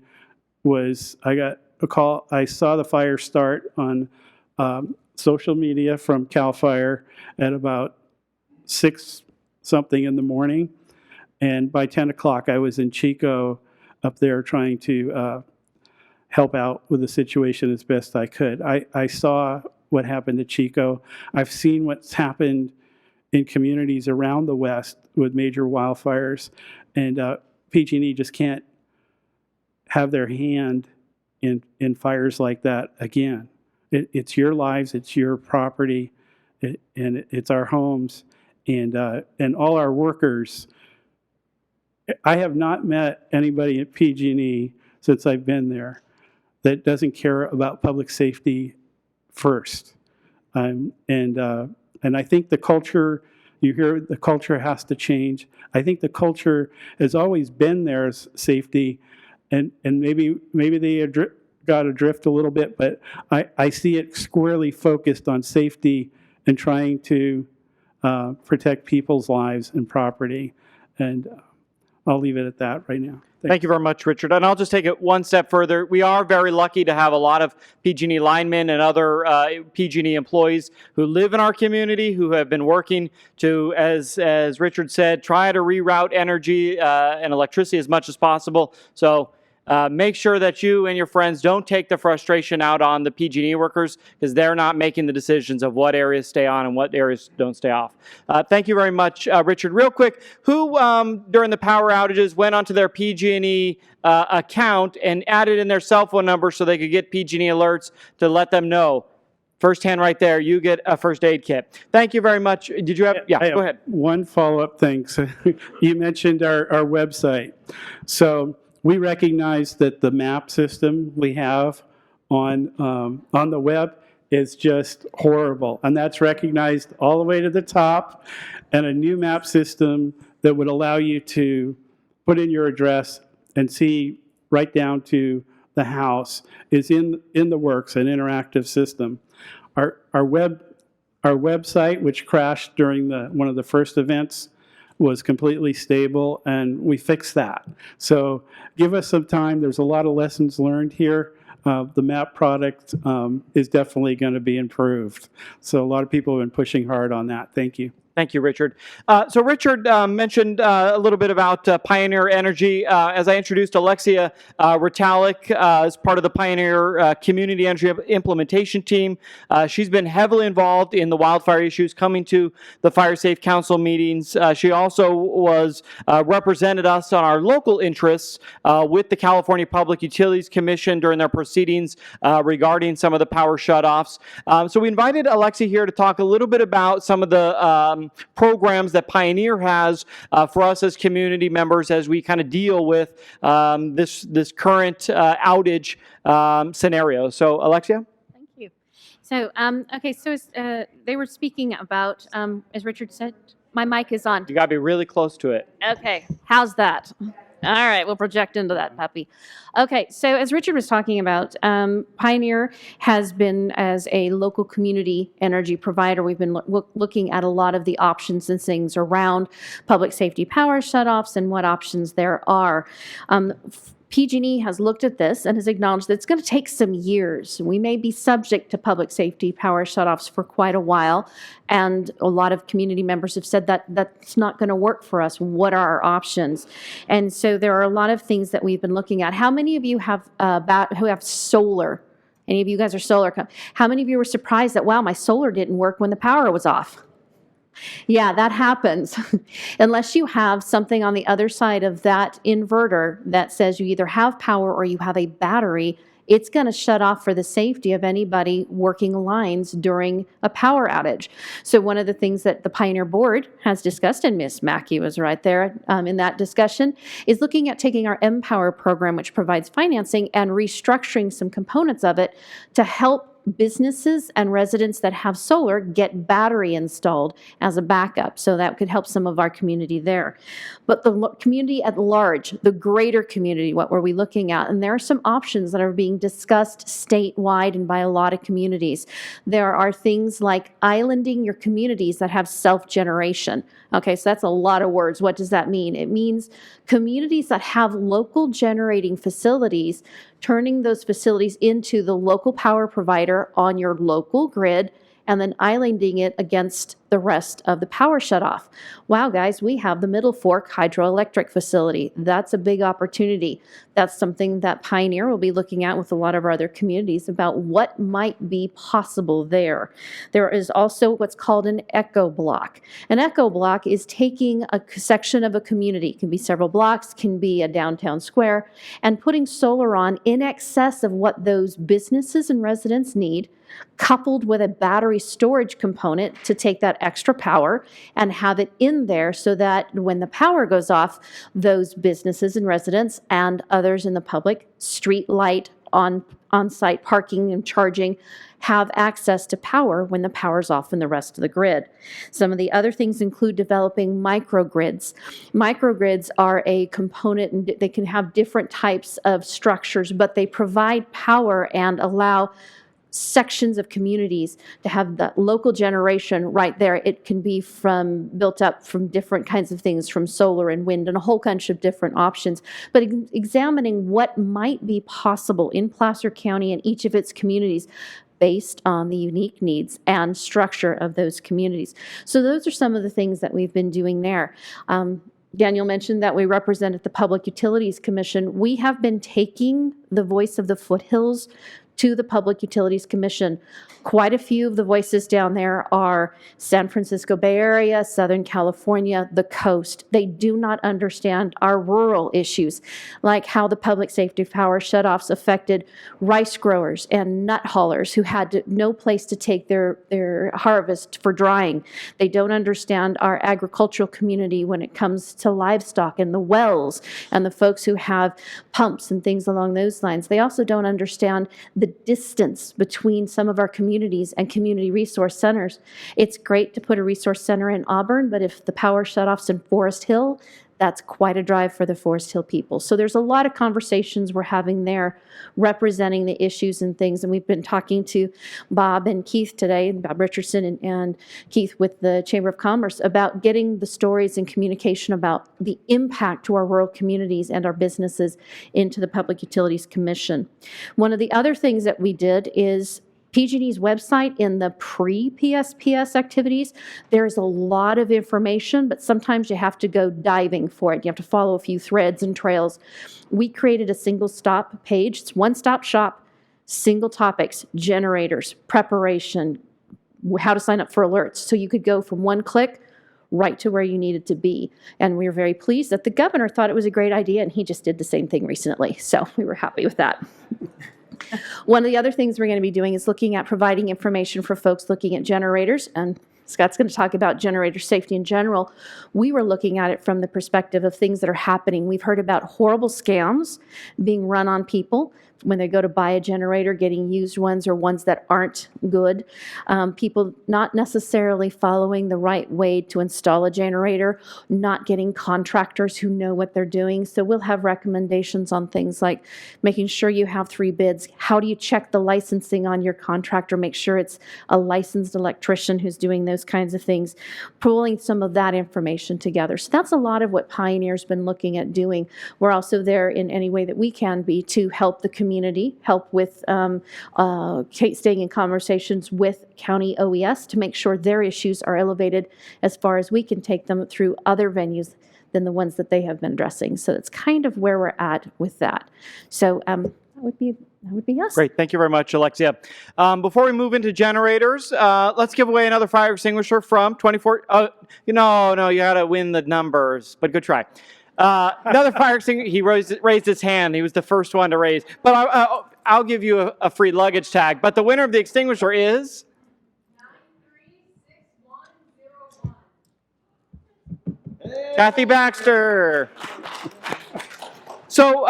was, I got a call, I saw the fire start on social media from CAL FIRE at about 6 something in the morning. And by 10 o'clock, I was in Chico up there trying to help out with the situation as best I could. I saw what happened to Chico. I've seen what's happened in communities around the West with major wildfires. And PG&E just can't have their hand in fires like that again. It's your lives, it's your property, and it's our homes, and all our workers. I have not met anybody at PG&E since I've been there that doesn't care about public safety first. And I think the culture, you hear the culture has to change. I think the culture has always been there as safety, and maybe they got adrift a little bit, but I see it squarely focused on safety and trying to protect people's lives and property. And I'll leave it at that right now. Thank you very much, Richard. And I'll just take it one step further. We are very lucky to have a lot of PG&E linemen and other PG&E employees who live in our community, who have been working to, as Richard said, try to reroute energy and electricity as much as possible. So make sure that you and your friends don't take the frustration out on the PG&E workers, because they're not making the decisions of what areas stay on and what areas don't stay off. Thank you very much, Richard. Real quick, who during the power outages went onto their PG&E account and added in their cell phone number so they could get PG&E alerts to let them know? First hand right there, you get a first aid kit. Thank you very much. Did you have, yeah, go ahead. One follow-up thing. So you mentioned our website. So we recognize that the map system we have on the web is just horrible, and that's recognized all the way to the top. And a new map system that would allow you to put in your address and see right down to the house is in the works, an interactive system. Our website, which crashed during one of the first events, was completely stable, and we fixed that. So give us some time. There's a lot of lessons learned here. The map product is definitely going to be improved. So a lot of people have been pushing hard on that. Thank you. Thank you, Richard. So Richard mentioned a little bit about Pioneer Energy. As I introduced Alexia Ritalik as part of the Pioneer Community Energy Implementation Team, she's been heavily involved in the wildfire issues, coming to the Fire Safe Council meetings. She also was represented us on our local interests with the California Public Utilities Commission during their proceedings regarding some of the power shutoffs. So we invited Alexia here to talk a little bit about some of the programs that Pioneer has for us as community members as we kind of deal with this current outage scenario. So, Alexia? Thank you. So, okay, so they were speaking about, as Richard said, my mic is on. You got to be really close to it. Okay, how's that? All right, we'll project into that puppy. Okay, so as Richard was talking about, Pioneer has been, as a local community energy provider, we've been looking at a lot of the options and things around public safety power shutoffs and what options there are. PG&E has looked at this and has acknowledged that it's going to take some years. We may be subject to public safety power shutoffs for quite a while, and a lot of community members have said that that's not going to work for us. What are our options? And so there are a lot of things that we've been looking at. How many of you have who have solar? Any of you guys are solar? How many of you were surprised that, wow, my solar didn't work when the power was off? Yeah, that happens. Unless you have something on the other side of that inverter that says you either have power or you have a battery, it's going to shut off for the safety of anybody working lines during a power outage. So one of the things that the Pioneer Board has discussed, and Ms. Mackey was right there in that discussion, is looking at taking our Empower program, which provides financing, and restructuring some components of it to help businesses and residents that have solar get battery installed as a backup. So that could help some of our community there. But the community at large, the greater community, what were we looking at? And there are some options that are being discussed statewide and by a lot of communities. There are things like islanding your communities that have self-generation. Okay, so that's a lot of words. What does that mean? It means communities that have local generating facilities, turning those facilities into the local power provider on your local grid, and then islanding it against the rest of the power shutoff. Wow, guys, we have the Middle Fork hydroelectric facility. That's a big opportunity. That's something that Pioneer will be looking at with a lot of our other communities about what might be possible there. There is also what's called an echo block. An echo block is taking a section of a community, it can be several blocks, can be a downtown square, and putting solar on in excess of what those businesses and residents need, coupled with a battery storage component to take that extra power and have it in there so that when the power goes off, those businesses and residents and others in the public, street light, on-site parking and charging, have access to power when the power's off in the rest of the grid. Some of the other things include developing microgrids. Microgrids are a component, and they can have different types of structures, but they provide power and allow sections of communities to have the local generation right there. It can be built up from different kinds of things, from solar and wind and a whole bunch of different options. But examining what might be possible in Placer County and each of its communities based on the unique needs and structure of those communities. So those are some of the things that we've been doing there. Daniel mentioned that we represent at the Public Utilities Commission. We have been taking the voice of the foothills to the Public Utilities Commission. Quite a few of the voices down there are San Francisco Bay Area, Southern California, the coast. They do not understand our rural issues, like how the public safety power shutoffs affected rice growers and nut haulers who had no place to take their harvest for drying. They don't understand our agricultural community when it comes to livestock and the wells and the folks who have pumps and things along those lines. They also don't understand the distance between some of our communities and community resource centers. It's great to put a resource center in Auburn, but if the power shutoff's in Forest Hill, that's quite a drive for the Forest Hill people. So there's a lot of conversations we're having there representing the issues and things. And we've been talking to Bob and Keith today, Bob Richardson and Keith with the Chamber of Commerce, about getting the stories and communication about the impact to our rural communities and our businesses into the Public Utilities Commission. One of the other things that we did is PG&E's website. In the pre-PSPS activities, there's a lot of information, but sometimes you have to go diving for it. You have to follow a few threads and trails. We created a single stop page. It's one-stop shop, single topics, generators, preparation, how to sign up for alerts. So you could go from one click right to where you needed to be. And we were very pleased that the governor thought it was a great idea, and he just did the same thing recently. So we were happy with that. One of the other things we're going to be doing is looking at providing information for folks looking at generators, and Scott's going to talk about generator safety in general. We were looking at it from the perspective of things that are happening. We've heard about horrible scams being run on people when they go to buy a generator, getting used ones or ones that aren't good. People not necessarily following the right way to install a generator, not getting contractors who know what they're doing. So we'll have recommendations on things like making sure you have 3 bids. How do you check the licensing on your contractor? Make sure it's a licensed electrician who's doing those those kinds of things, pulling some of that information together. So that's a lot of what Pioneer's been looking at doing. We're also there in any way that we can be to help the community, help with staying in conversations with county OES to make sure their issues are elevated as far as we can take them through other venues than the ones that they have been addressing. So it's kind of where we're at with that. So that would be us. Great. Thank you very much, Alexia. Before we move into generators, let's give away another fire extinguisher from 24. No, you got to win the numbers, but good try. Another fire extinguisher. He raised his hand. He was the first one to raise. But I'll give you a free luggage tag. But the winner of the extinguisher is 936101. Kathy Baxter. So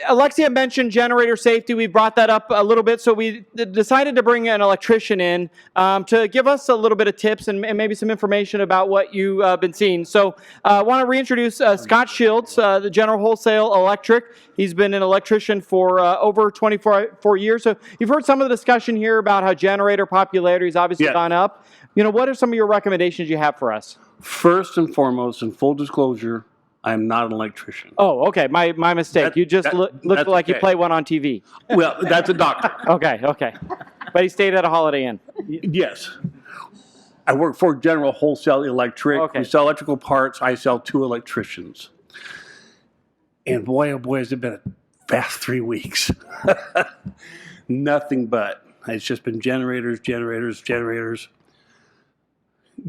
Alexia mentioned generator safety. We brought that up a little bit, so we decided to bring an electrician in to give us a little bit of tips and maybe some information about what you've been seeing. So I want to reintroduce Scott Shields, the General Wholesale Electric. He's been an electrician for over 24 years. So you've heard some of the discussion here about how generator popularity has obviously gone up. What are some of your recommendations you have for us? First and foremost, in full disclosure, I'm not an electrician. Oh, okay. My mistake. You just looked like you play one on TV. Well, that's a doctor. Okay. But he stayed at a Holiday Inn. Yes. I work for General Wholesale Electric. Okay. We sell electrical parts. I sell 2 electricians. And boy, oh boy, has it been a fast 3 weeks. Nothing but. It's just been generators.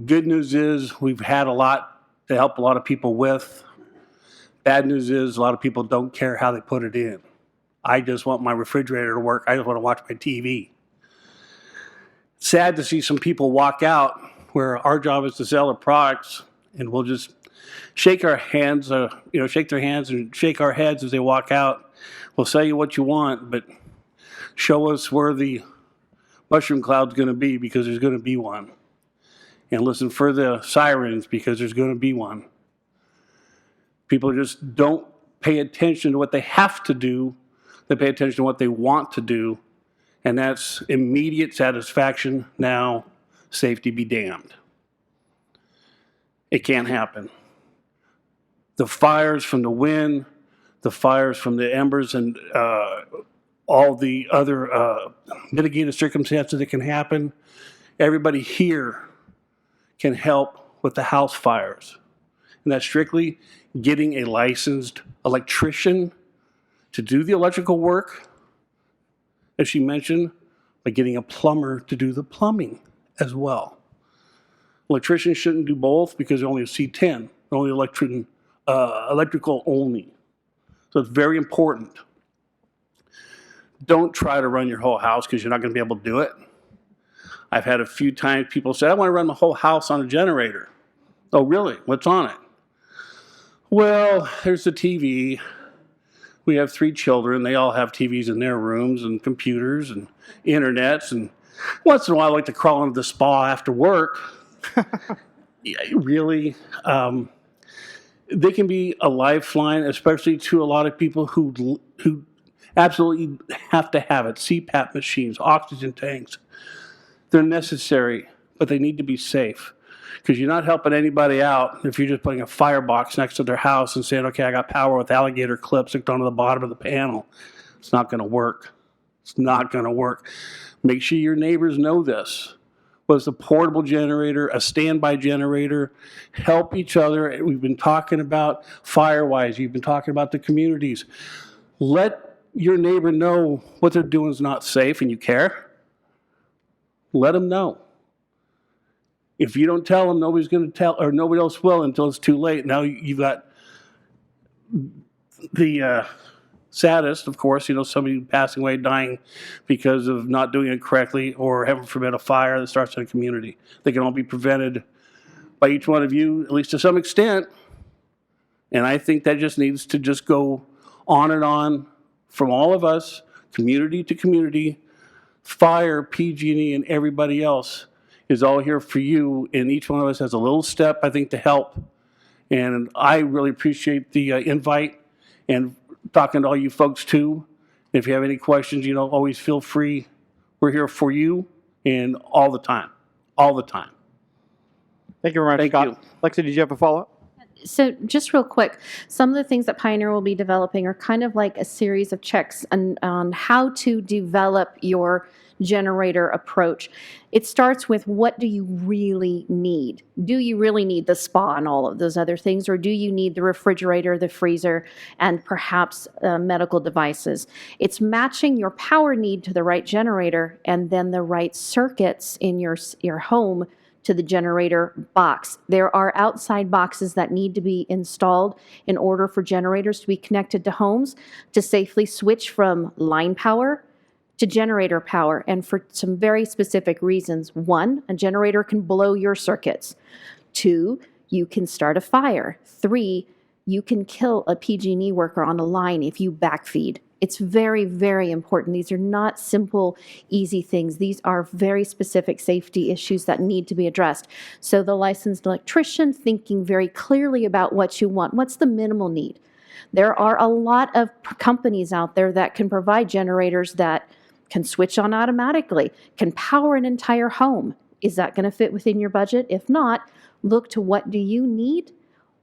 Good news is we've had a lot to help a lot of people with. Bad news is a lot of people don't care how they put it in. I just want my refrigerator to work. I just want to watch my TV. Sad to see some people walk out where our job is to sell their products, and we'll just shake our hands, shake their hands and shake our heads as they walk out. We'll sell you what you want, but show us where the mushroom cloud's going to be, because there's going to be one. And listen for the sirens, because there's going to be one. People just don't pay attention to what they have to do. They pay attention to what they want to do. And that's immediate satisfaction. Now, safety be damned. It can't happen. The fires from the wind, the fires from the embers, and all the other mitigated circumstances that can happen, everybody here can help with the house fires. And that's strictly getting a licensed electrician to do the electrical work, as she mentioned, by getting a plumber to do the plumbing as well. Electricians shouldn't do both because they're only a C10, they're only electrical only. So it's very important. Don't try to run your whole house because you're not going to be able to do it. I've had a few times people say, I want to run my whole house on a generator. Oh, really? What's on it? Well, there's the TV. We have 3 children. They all have TVs in their rooms and computers and internets. And once in a while, I like to crawl into the spa after work. Really? They can be a lifeline, especially to a lot of people who absolutely have to have it. CPAP machines, oxygen tanks. They're necessary, but they need to be safe. Because you're not helping anybody out if you're just putting a firebox next to their house and saying, okay, I got power with alligator clips hooked onto the bottom of the panel. It's not going to work. It's not going to work. Make sure your neighbors know this. Whether it's a portable generator, a standby generator, help each other. We've been talking about Firewise. You've been talking about the communities. Let your neighbor know what they're doing is not safe and you care. Let them know. If you don't tell them, nobody's going to tell, or nobody else will until it's too late. Now you've got the saddest, of course, somebody passing away, dying because of not doing it correctly, or heaven forbid, a fire that starts in a community. They can all be prevented by each one of you, at least to some extent. And I think that just needs to just go on and on from all of us, community to community, fire, PG&E, and everybody else is all here for you, and each one of us has a little step, I think, to help. And I really appreciate the invite and talking to all you folks, too. If you have any questions, always feel free. We're here for you and all the time. All the time. Thank you very much, Thank Scott. you. Lexi, did you have a follow-up? So just real quick, some of the things that Pioneer will be developing are kind of like a series of checks on how to develop your generator approach. It starts with, what do you really need? Do you really need the spa and all of those other things, or do you need the refrigerator, the freezer, and perhaps medical devices? It's matching your power need to the right generator and then the right circuits in your home to the generator box. There are outside boxes that need to be installed in order for generators to be connected to homes to safely switch from line power to generator power, and for some very specific reasons. 1, a generator can blow your circuits. 2, you can start a fire. 3, you can kill a PG&E worker on a line if you backfeed. It's very, very important. These are not simple, easy things. These are very specific safety issues that need to be addressed. So the licensed electrician, thinking very clearly about what you want. What's the minimal need? There are a lot of companies out there that can provide generators that can switch on automatically, can power an entire home. Is that going to fit within your budget? If not, look to what do you need,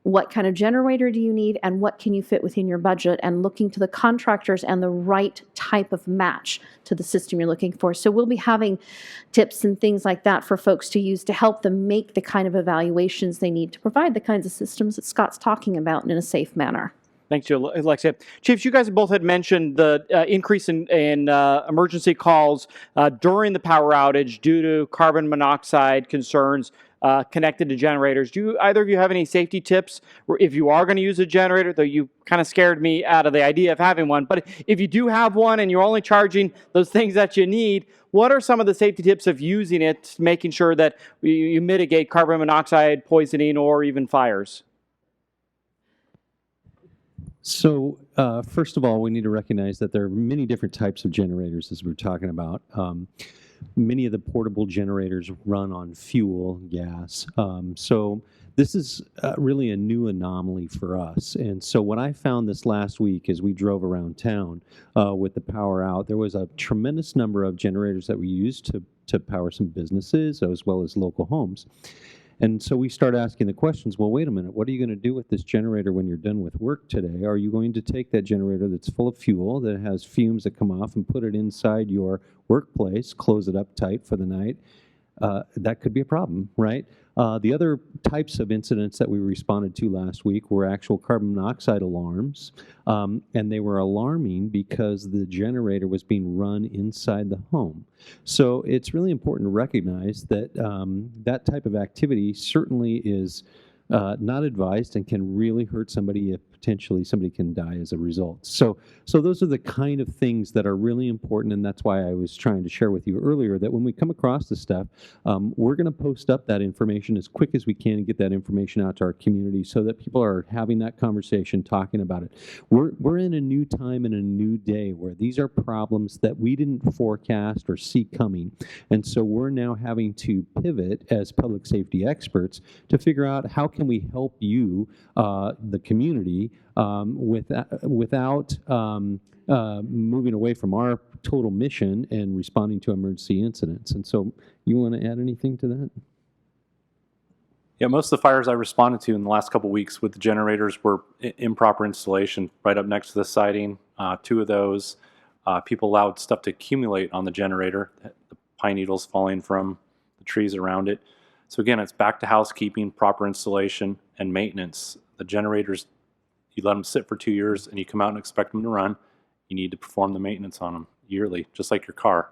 what kind of generator do you need, and what can you fit within your budget, and looking to the contractors and the right type of match to the system you're looking for. So we'll be having tips and things like that for folks to use to help them make the kind of evaluations they need to provide the kinds of systems that Scott's talking about in a safe manner. Thanks, Alexia. Chiefs, you guys both had mentioned the increase in emergency calls during the power outage due to carbon monoxide concerns connected to generators. Do either of you have any safety tips if you are going to use a generator? Though you kind of scared me out of the idea of having one. But if you do have one and you're only charging those things that you need, what are some of the safety tips of using it, making sure that you mitigate carbon monoxide poisoning or even fires? So first of all, we need to recognize that there are many different types of generators, as we're talking about. Many of the portable generators run on fuel, gas. So this is really a new anomaly for us. And so what I found this last week as we drove around town with the power out, there was a tremendous number of generators that we used to power some businesses as well as local homes. And so we start asking the questions, well, wait a minute, what are you going to do with this generator when you're done with work today? Are you going to take that generator that's full of fuel, that has fumes that come off, and put it inside your workplace, close it up tight for the night? That could be a problem, right? The other types of incidents that we responded to last week were actual carbon monoxide alarms, and they were alarming because the generator was being run inside the home. So it's really important to recognize that that type of activity certainly is not advised and can really hurt somebody if potentially somebody can die as a result. So those are the kind of things that are really important, and that's why I was trying to share with you earlier that when we come across this stuff, we're going to post up that information as quick as we can and get that information out to our community so that people are having that conversation, talking about it. We're in a new time and a new day where these are problems that we didn't forecast or see coming, and so we're now having to pivot as public safety experts to figure out how can we help you, the community, without moving away from our total mission and responding to emergency incidents. And so you want to add anything to that? Yeah, most of the fires I responded to in the last couple of weeks with the generators were improper installation right up next to the siding. 2 of those, people allowed stuff to accumulate on the generator, the pine needles falling from the trees around it. So again, it's back to housekeeping, proper installation, and maintenance. The generators, you let them sit for 2 years and you come out and expect them to run. You need to perform the maintenance on them yearly, just like your car.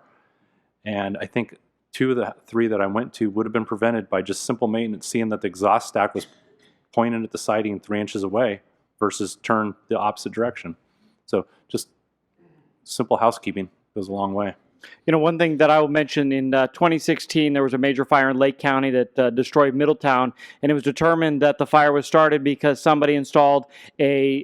And I think 2 of the 3 that I went to would have been prevented by just simple maintenance, seeing that the exhaust stack was pointed at the siding 3 inches away versus turned the opposite direction. So just simple housekeeping goes a long way. You know, one thing that I will mention, in 2016, there was a major fire in Lake County that destroyed Middletown, and it was determined that the fire was started because somebody installed a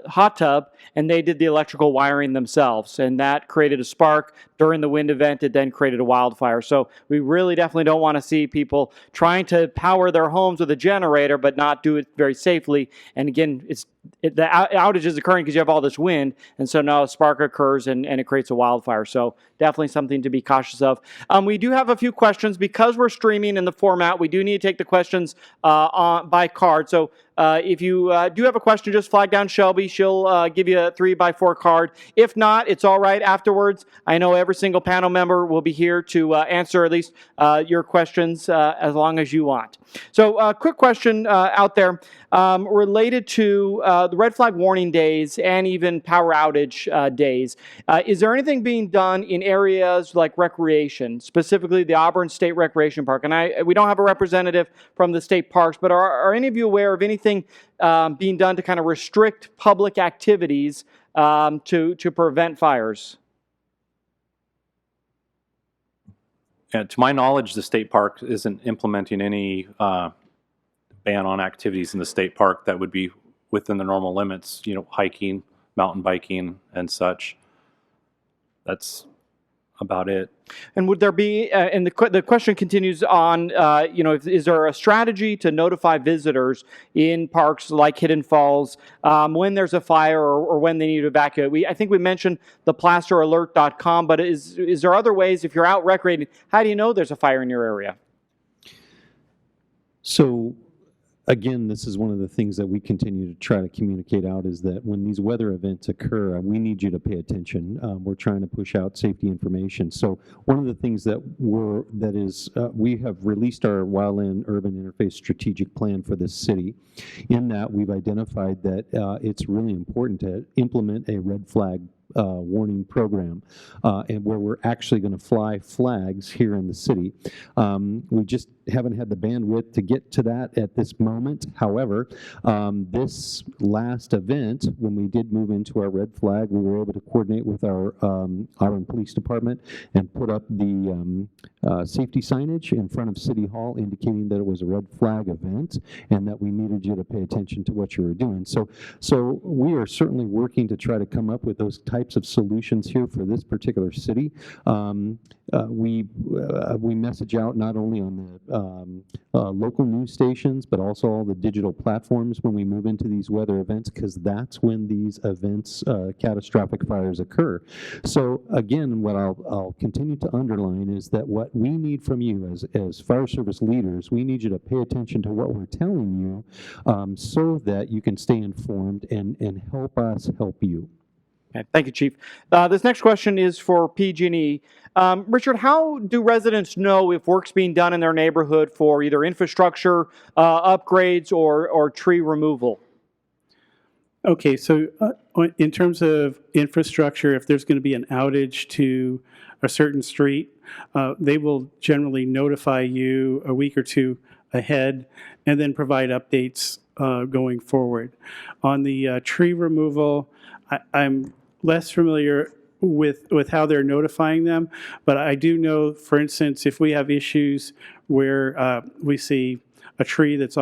hot tub, and they did the electrical wiring themselves, and that created a spark during the wind event. It then created a wildfire. So we really definitely don't want to see people trying to power their homes with a generator, but not do it very safely. And again, it's the outage is occurring because you have all this wind, and so now a spark occurs and it creates a wildfire. So definitely something to be cautious of. We do have a few questions. Because we're streaming in the format, we do need to take the questions by card. So if you do have a question, just flag down Shelby. She'll give you a 3x4 card. If not, it's all right afterwards. I know every single panel member will be here to answer at least your questions as long as you want. So quick question out there related to the red flag warning days and even power outage days. Is there anything being done in areas like recreation, specifically the Auburn State Recreation Park? And we don't have a representative from the state parks, but are any of you aware of anything being done to kind of restrict public activities to prevent fires? To my knowledge, the state park isn't implementing any ban on activities in the state park that would be within the normal limits, hiking, mountain biking, and such. That's about it. And would there be, and the question continues on, is there a strategy to notify visitors in parks like Hidden Falls when there's a fire or when they need to evacuate? I think we mentioned the plasteralert.com, but is there other ways, if you're out recreating, how do you know there's a fire in your area? So again, this is one of the things that we continue to try to communicate out, is that when these weather events occur, we need you to pay attention. We're trying to push out safety information. So one of the things that we have released our wildland urban interface strategic plan for this city. In that, we've identified that it's really important to implement a red flag warning program, and where we're actually going to fly flags here in the city. We just haven't had the bandwidth to get to that at this moment. However, this last event, when we did move into our red flag, we were able to coordinate with our Auburn Police Department and put up the safety signage in front of City Hall indicating that it was a red flag event and that we needed you to pay attention to what you were doing. So we are certainly working to try to come up with those types of solutions here for this particular city. We message out not only on the local news stations, but also all the digital platforms when we move into these weather events, because that's when these events, catastrophic fires occur. So again, what I'll continue to underline is that what we need from you as fire service leaders, we need you to pay attention to what we're telling you so that you can stay informed and help us help you. Okay, thank you, Chief. This next question is for PG&E. Richard, how do residents know if work's being done in their neighborhood for either infrastructure upgrades or tree removal? Okay, so in terms of infrastructure, if there's going to be an outage to a certain street, they will generally notify you a week or two ahead and then provide updates going forward. On the tree removal, I'm less familiar with how they're notifying them, but I do know, for instance, if we have issues where we see a tree that's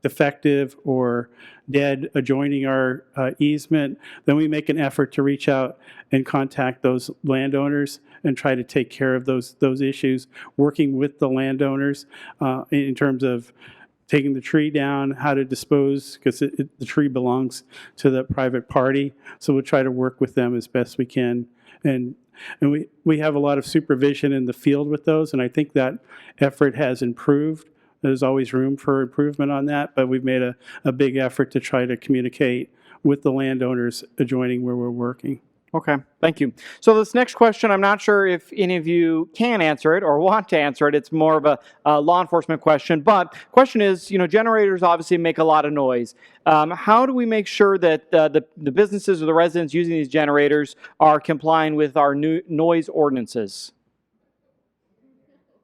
defective or dead adjoining our easement, then we make an effort to reach out and contact those landowners and try to take care of those issues, working with the landowners in terms of taking the tree down, how to dispose, because the tree belongs to the private party. So we'll try to work with them as best we can. And we have a lot of supervision in the field with those, and I think that effort has improved. There's always room for improvement on that, but we've made a big effort to try to communicate with the landowners adjoining where we're working. Okay, thank you. So this next question, I'm not sure if any of you can answer it or want to answer it. It's more of a law enforcement question. But question is, generators obviously make a lot of noise. How do we make sure that the businesses or the residents using these generators are complying with our new noise ordinances?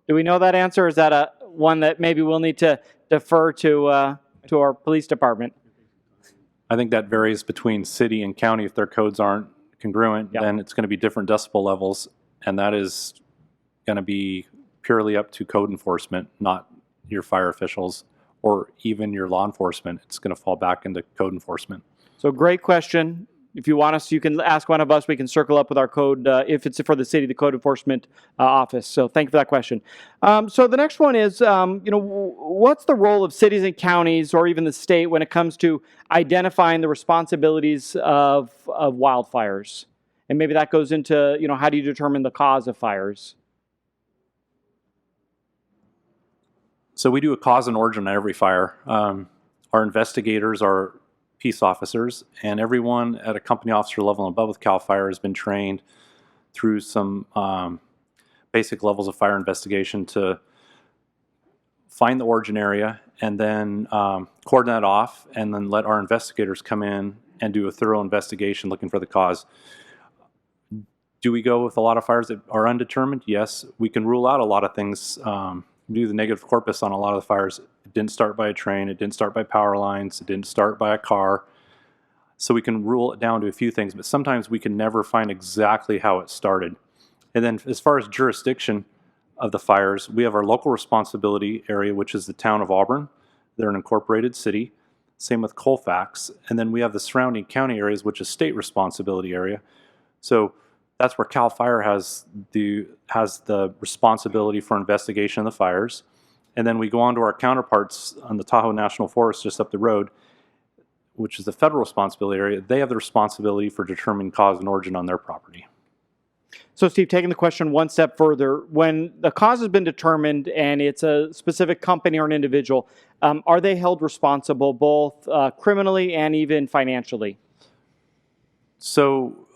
Do we know that answer? Or is that one that maybe we'll need to defer to our police department? I think that varies between city and county. If their codes aren't congruent, then it's going to be different decibel levels, and that is going to be purely up to code enforcement, not your fire officials or even your law enforcement. It's going to fall back into code enforcement. So great question. If you want us, you can ask one of us. We can circle up with our code, if it's for the city, the code enforcement office. So thank you for that question. So the next one is, what's the role of cities and counties or even the state when it comes to identifying the responsibilities of wildfires? And maybe that goes into, how do you determine the cause of fires? So we do a cause and origin on every fire. Our investigators are peace officers, and everyone at a company officer level and above with CAL FIRE has been trained through some basic levels of fire investigation to find the origin area and then cordon that off, and then let our investigators come in and do a thorough investigation looking for the cause. Do we go with a lot of fires that are undetermined? Yes. We can rule out a lot of things. Do the negative corpus on a lot of the fires. It didn't start by a train, it didn't start by power lines, it didn't start by a car. So we can rule it down to a few things, but sometimes we can never find exactly how it started. And then as far as jurisdiction of the fires, we have our local responsibility area, which is the town of Auburn. They're an incorporated city. Same with Colfax. And then we have the surrounding county areas, which is state responsibility area. So that's where CAL FIRE has the responsibility for investigation of the fires. And then we go on to our counterparts on the Tahoe National Forest just up the road, which is the federal responsibility area. They have the responsibility for determining cause and origin on their property. So Steve, taking the question one step further, when the cause has been determined and it's a specific company or an individual, are they held responsible both criminally and even financially? So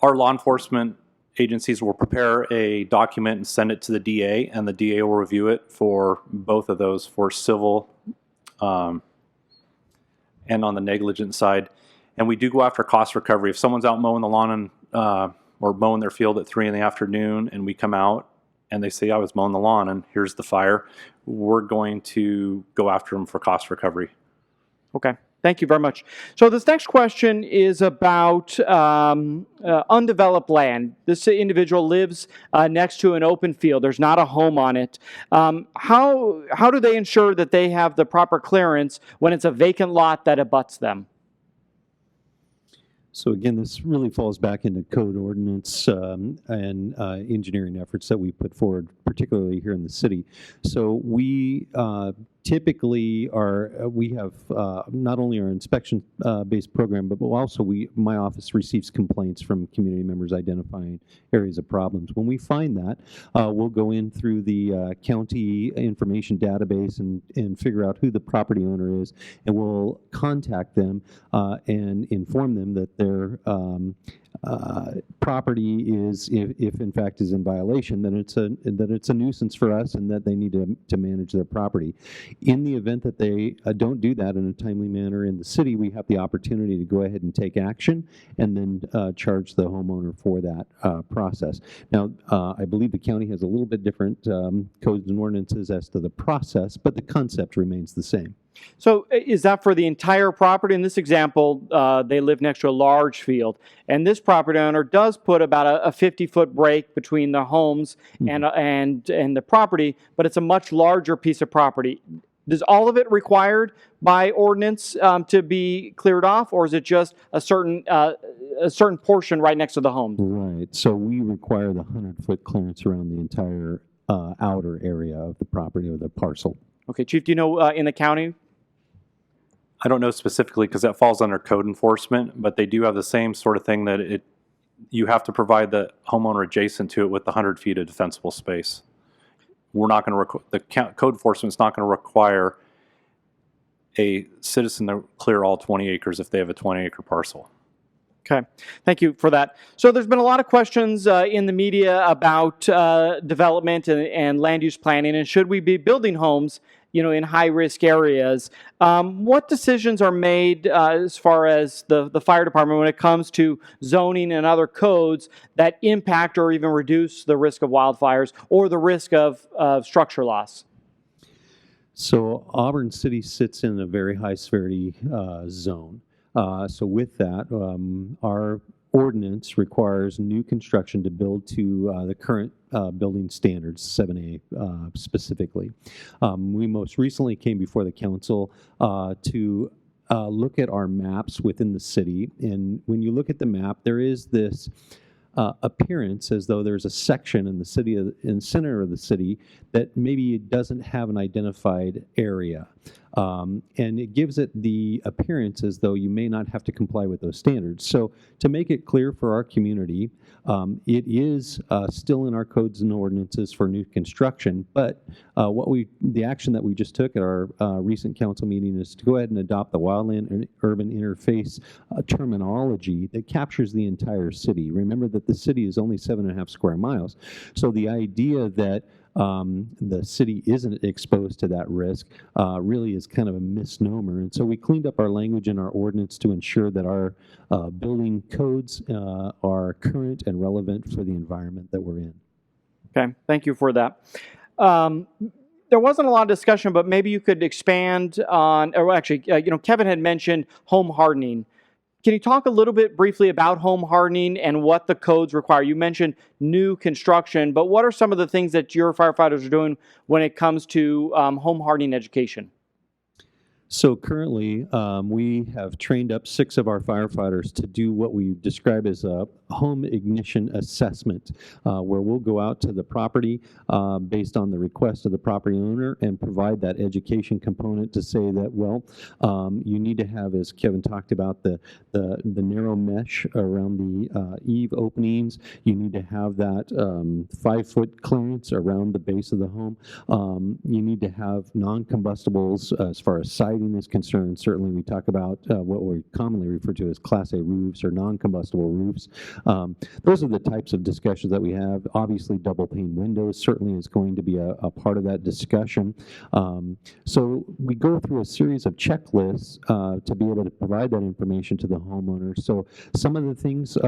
our law enforcement agencies will prepare a document and send it to the DA, and the DA will review it for both of those, for civil and on the negligent side. And we do go after cost recovery. If someone's out mowing the lawn or mowing their field at 3 in the afternoon, and we come out and they say, I was mowing the lawn and here's the fire, we're going to go after them for cost recovery. Okay. Thank you very much. So this next question is about undeveloped land. This individual lives next to an open field. There's not a home on it. How do they ensure that they have the proper clearance when it's a vacant lot that abuts them? So again, this really falls back into code ordinance and engineering efforts that we put forward, particularly here in the city. So we typically we have not only our inspection-based program, but also my office receives complaints from community members identifying areas of problems. When we find that, we'll go in through the county information database and figure out who the property owner is, and we'll contact them and inform them that their property is, if in fact is in violation, then it's a nuisance for us, and that they need to manage their property. In the event that they don't do that in a timely manner in the city, we have the opportunity to go ahead and take action and then charge the homeowner for that process. Now, I believe the county has a little bit different codes and ordinances as to the process, but the concept remains the same. So is that for the entire property? In this example, they live next to a large field, and this property owner does put about a 50-foot break between the homes and the property, but it's a much larger piece of property. Is all of it required by ordinance to be cleared off, or is it just a certain portion right next to the homes? Right. So we require the 100-foot clearance around the entire outer area of the property or the parcel. Okay, Chief, do you know in the county? I don't know specifically because that falls under code enforcement, but they do have the same sort of thing that you have to provide the homeowner adjacent to it with the 100 feet of defensible space. We're not going to the code enforcement is not going to require a citizen to clear all 20 acres if they have a 20-acre parcel. Okay, thank you for that. So there's been a lot of questions in the media about development and land use planning, and should we be building homes, in high-risk areas? What decisions are made as far as the fire department when it comes to zoning and other codes that impact or even reduce the risk of wildfires or the risk of structure loss? So Auburn City sits in a very high severity zone. So with that, our ordinance requires new construction to build to the current building standards, 7A specifically. We most recently came before the council to look at our maps within the city, and when you look at the map, there is this appearance as though there's a section in the city, in the center of the city, that maybe doesn't have an identified area. And it gives it the appearance as though you may not have to comply with those standards. So to make it clear for our community, it is still in our codes and ordinances for new construction, but the action that we just took at our recent council meeting is to go ahead and adopt the wildland and urban interface terminology that captures the entire city. Remember that the city is only 7.5 square miles. So the idea that the city isn't exposed to that risk really is kind of a misnomer. And so we cleaned up our language in our ordinance to ensure that our building codes are current and relevant for the environment that we're in. Okay, thank you for that. There wasn't a lot of discussion, but maybe you could expand on, or actually, Kevin had mentioned home hardening. Can you talk a little bit briefly about home hardening and what the codes require? You mentioned new construction, but what are some of the things that your firefighters are doing when it comes to home hardening education? So currently, we have trained up 6 of our firefighters to do what we describe as a home ignition assessment, where we'll go out to the property based on the request of the property owner and provide that education component to say that, well, you need to have, as Kevin talked about, the narrow mesh around the eave openings. You need to have that 5-foot clearance around the base of the home. You need to have non-combustibles as far as siding is concerned. Certainly we talk about what we commonly refer to as Class A roofs or non-combustible roofs. Those are the types of discussions that we have. Obviously double pane windows certainly is going to be a part of that discussion. So we go through a series of checklists to be able to provide that information to the homeowner. So some of the things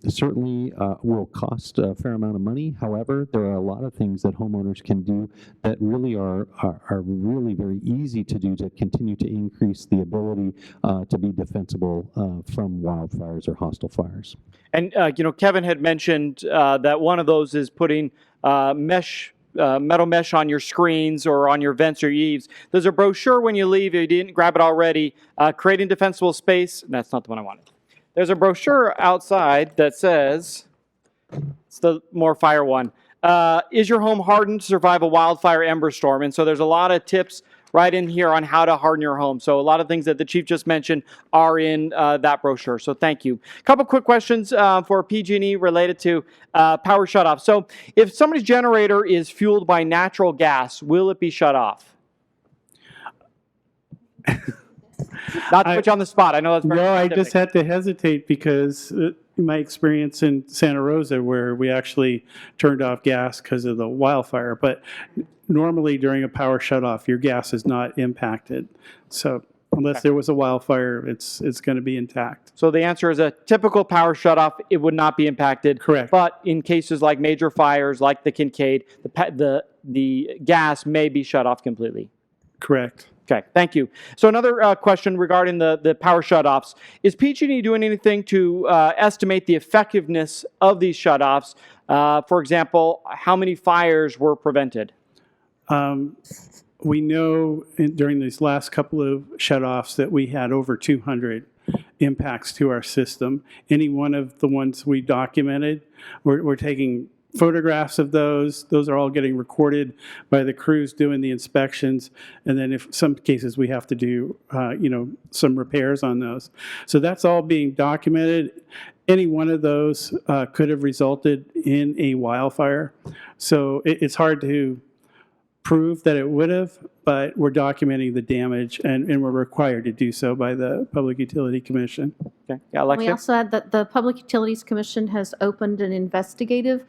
certainly will cost a fair amount of money. However, there are a lot of things that homeowners can do that really are really very easy to do to continue to increase the ability to be defensible from wildfires or hostile fires. And Kevin had mentioned that one of those is putting metal mesh on your screens or on your vents or eaves. There's a brochure when you leave, if you didn't grab it already, Creating Defensible Space. That's not the one I wanted. There's a brochure outside that says, it's the more fire one, is your home hardened to survive a wildfire ember storm? And so there's a lot of tips right in here on how to harden your home. So a lot of things that the chief just mentioned are in that brochure. So thank you. A couple quick questions for PG&E related to power shutoff. So if somebody's generator is fueled by natural gas, will it be shut off? Not to put you on the spot. I know that's very No, I specific. just had to hesitate because my experience in Santa Rosa, where we actually turned off gas because of the wildfire. But normally during a power shutoff, your gas is not impacted. So unless there was a wildfire, it's going to be intact. So the answer is a typical power shutoff, it would not be impacted. Correct. But in cases like major fires, like the Kincaid, the gas may be shut off completely. Correct. Okay, thank you. So another question regarding the power shutoffs. Is PG&E doing anything to estimate the effectiveness of these shutoffs? For example, how many fires were prevented? We know during these last couple of shutoffs that we had over 200 impacts to our system. Any one of the ones we documented, we're taking photographs of those. Those are all getting recorded by the crews doing the inspections. And then if some cases we have to do, some repairs on those. So that's all being documented. Any one of those could have resulted in a wildfire. So it's hard to prove that it would have, but we're documenting the damage and we're required to do so by the Public Utility Commission. Okay, yeah, Alexia? We also add that the Public Utilities Commission has opened an investigative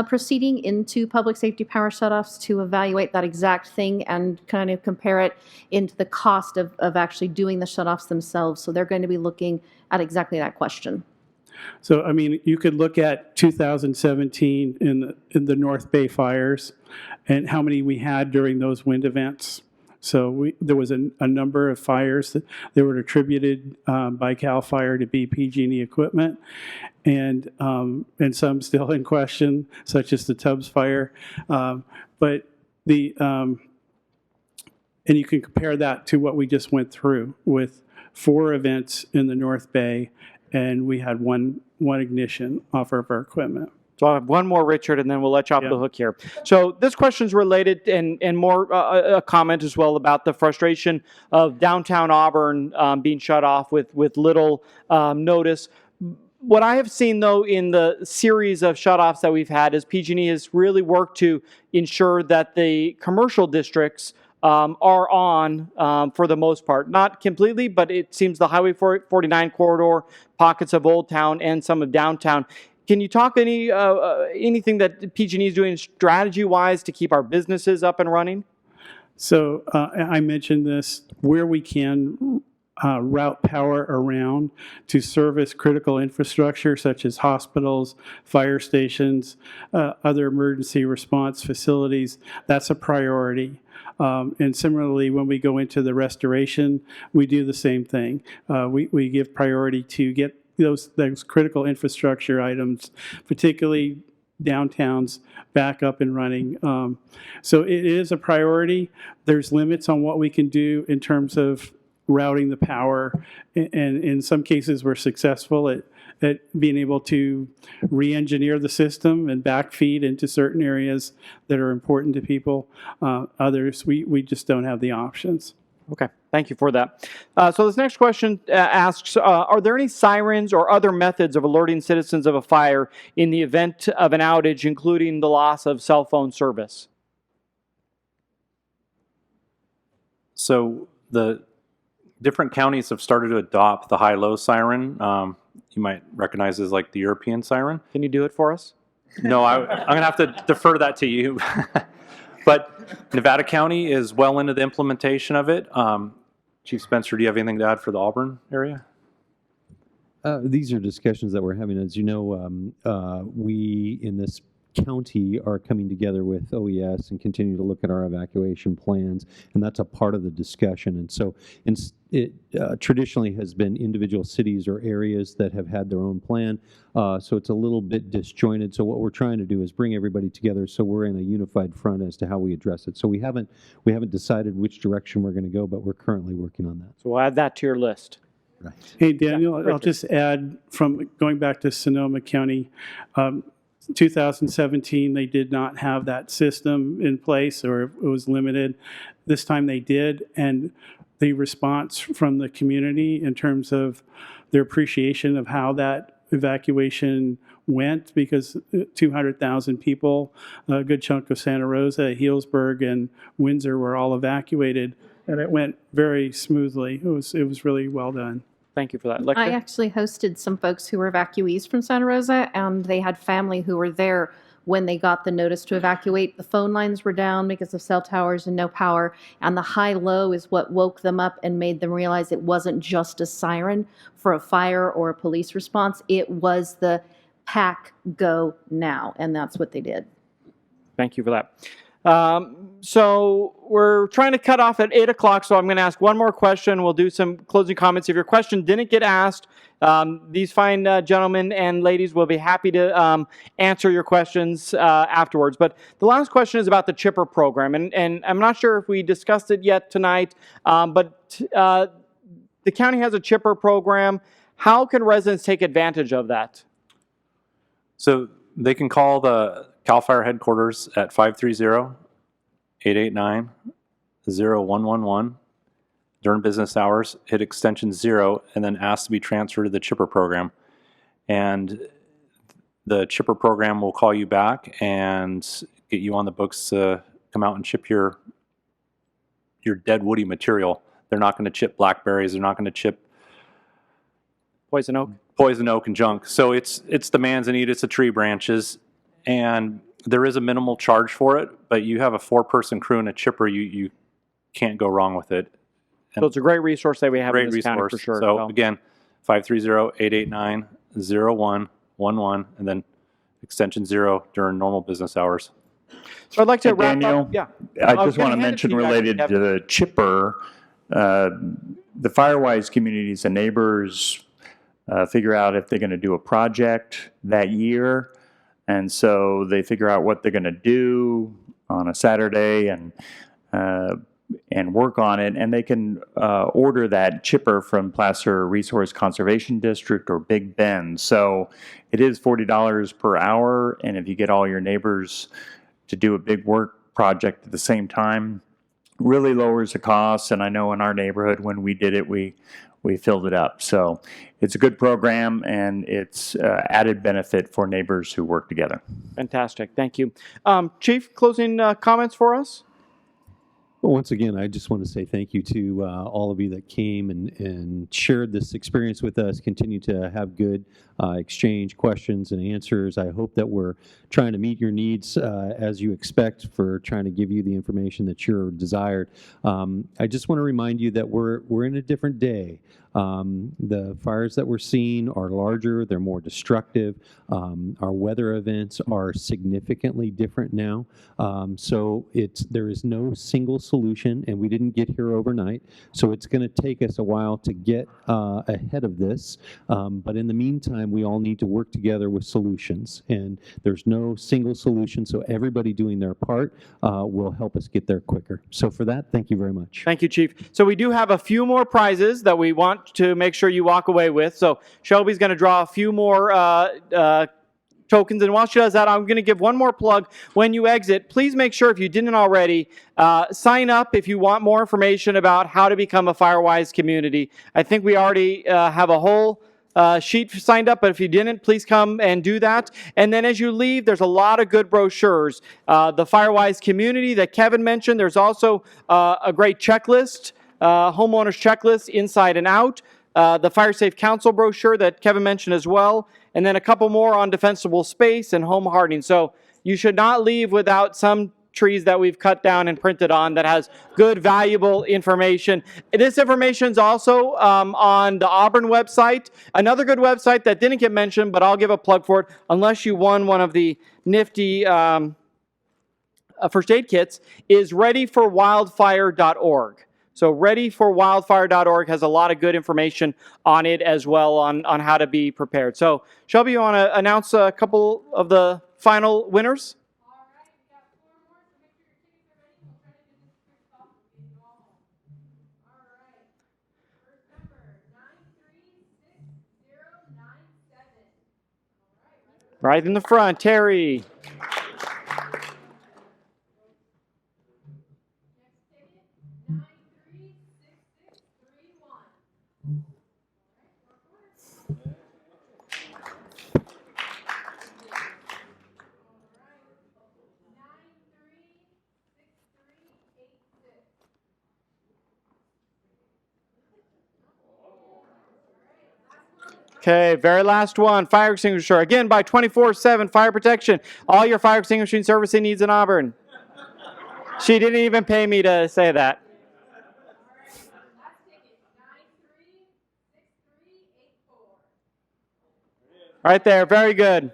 proceeding into public safety power shutoffs to evaluate that exact thing and kind of compare it into the cost of actually doing the shutoffs themselves. So they're going to be looking at exactly that question. So, I mean, you could look at 2017 in the North Bay fires and how many we had during those wind events. So there was a number of fires that were attributed by CAL FIRE to be PG&E equipment, and some still in question, such as the Tubbs fire. But and you can compare that to what we just went through with 4 events in the North Bay, and we had one ignition off of our equipment. So I have one more, Richard, and then we'll let you off Yeah. the hook here. So this question's related and more a comment as well about the frustration of downtown Auburn being shut off with little notice. What I have seen, though, in the series of shutoffs that we've had is PG&E has really worked to ensure that the commercial districts are on for the most part. Not completely, but it seems the Highway 49 corridor, pockets of Old Town, and some of downtown. Can you talk anything that PG&E is doing strategy-wise to keep our businesses up and running? So I mentioned this, where we can route power around to service critical infrastructure such as hospitals, fire stations, other emergency response facilities. That's a priority. And similarly, when we go into the restoration, we do the same thing. We give priority to get those critical infrastructure items, particularly downtowns, back up and running. So it is a priority. There's limits on what we can do in terms of routing the power, and in some cases we're successful at being able to re-engineer the system and backfeed into certain areas that are important to people. Others, we just don't have the options. Okay, thank you for that. So this next question asks, are there any sirens or other methods of alerting citizens of a fire in the event of an outage, including the loss of cell phone service? So the different counties have started to adopt the high-low siren. You might recognize as like the European siren. Can you do it for us? No, I'm going to have to defer that to you. But Nevada County is well into the implementation of it. Chief Spencer, do you have anything to add for the Auburn area? These are discussions that we're having. As you know, we in this county are coming together with OES and continue to look at our evacuation plans, and that's a part of the discussion. And so it traditionally has been individual cities or areas that have had their own plan, so it's a little bit disjointed. So what we're trying to do is bring everybody together so we're in a unified front as to how we address it. So we haven't decided which direction we're going to go, but we're currently working on that. So we'll add that to your list. Right. Hey, Daniel, Yeah, I'll just add, from going back to Sonoma County, 2017, they did not have that system in place, or it was limited. This time they did, and the response from the community in terms of their appreciation of how that evacuation went, because 200,000 people, a good chunk of Santa Rosa, Healdsburg, and Windsor were all evacuated, and it went very smoothly. It was really well done. Thank you for that. I Lecter? actually hosted some folks who were evacuees from Santa Rosa, and they had family who were there when they got the notice to evacuate. The phone lines were down because of cell towers and no power, and the high-low is what woke them up and made them realize it wasn't just a siren for a fire or a police response. It was the pack go now, and that's what they did. Thank you for that. So we're trying to cut off at 8 o'clock, so I'm going to ask one more question. We'll do some closing comments. If your question didn't get asked, these fine gentlemen and ladies will be happy to answer your questions afterwards. But the last question is about the chipper program, and I'm not sure if we discussed it yet tonight, but the county has a chipper program. How can residents take advantage of that? So they can call the CAL FIRE headquarters at 530-889-0111 during business hours, hit extension 0, and then ask to be transferred to the chipper program. And the chipper program will call you back and get you on the books to come out and chip your dead woody material. They're not going to chip blackberries. They're not going to chip Poison oak? poison oak and junk. So it's the manzanita, it's the tree branches, and there is a minimal charge for it, but you have a 4-person crew and a chipper, you can't go wrong with it. So it's a great resource that we have in Great this county resource. for sure. So again, 530-889-0111, and then extension 0 during normal business hours. So I'd like to Hey, wrap Daniel, up. Yeah. I was just want gonna to hand it to mention you guys, related Kevin. to the chipper, the Firewise communities and neighbors figure out if they're going to do a project that year. And so they figure out what they're going to do on a Saturday and work on it, and they can order that chipper from Placer Resource Conservation District or Big Bend. So it is $40 per hour, and if you get all your neighbors to do a big work project at the same time, really lowers the cost. And I know in our neighborhood, when we did it, we filled it up. So it's a good program, and it's added benefit for neighbors who work together. Fantastic. Thank you. Chief, closing comments for us? Well, once again, I just want to say thank you to all of you that came and shared this experience with us. Continue to have good exchange, questions, and answers. I hope that we're trying to meet your needs as you expect for trying to give you the information that you're desired. I just want to remind you that we're in a different day. The fires that we're seeing are larger, they're more destructive. Our weather events are significantly different now. So there is no single solution, and we didn't get here overnight. So it's going to take us a while to get ahead of this. But in the meantime, we all need to work together with solutions. And there's no single solution, so everybody doing their part will help us get there quicker. So for that, thank you very much. Thank you, Chief. So we do have a few more prizes that we want to make sure you walk away with. So Shelby's going to draw a few more tokens, and while she does that, I'm going to give one more plug. When you exit, please make sure, if you didn't already, sign up if you want more information about how to become a FireWise community. I think we already have a whole sheet signed up, but if you didn't, please come and do that. And then as you leave, there's a lot of good brochures. The FireWise community that Kevin mentioned, there's also a great checklist, homeowners checklist inside and out, the Fire Safe Council brochure that Kevin mentioned as well, and then a couple more on defensible space and home hardening. So you should not leave without some trees that we've cut down and printed on that has good, valuable information. This information is also on the Auburn website. Another good website that didn't get mentioned, but I'll give a plug for it, unless you won one of the nifty first aid kits, is readyforwildfire.org. So readyforwildfire.org has a lot of good information on it as well on how to be prepared. So Shelby, you want to announce a couple of the final winners? All right, we got 4 more, so make sure your tickets are ready. We'll try to do this quick off and get you all home. All right. First number, 936097. All right, Right in the front, Terry. next ticket, 936631. Okay, very last one, fire extinguisher. Again, by 24/7 fire protection. All your fire extinguishing servicing needs in Auburn. She didn't even pay me to say that. Last ticket, 936384. Right there, very good.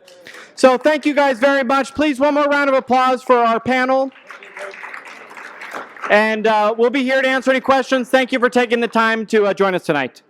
So thank you guys very much. Please, one more round of applause for our panel. And we'll be here to answer any questions. Thank you for taking the time to join us tonight.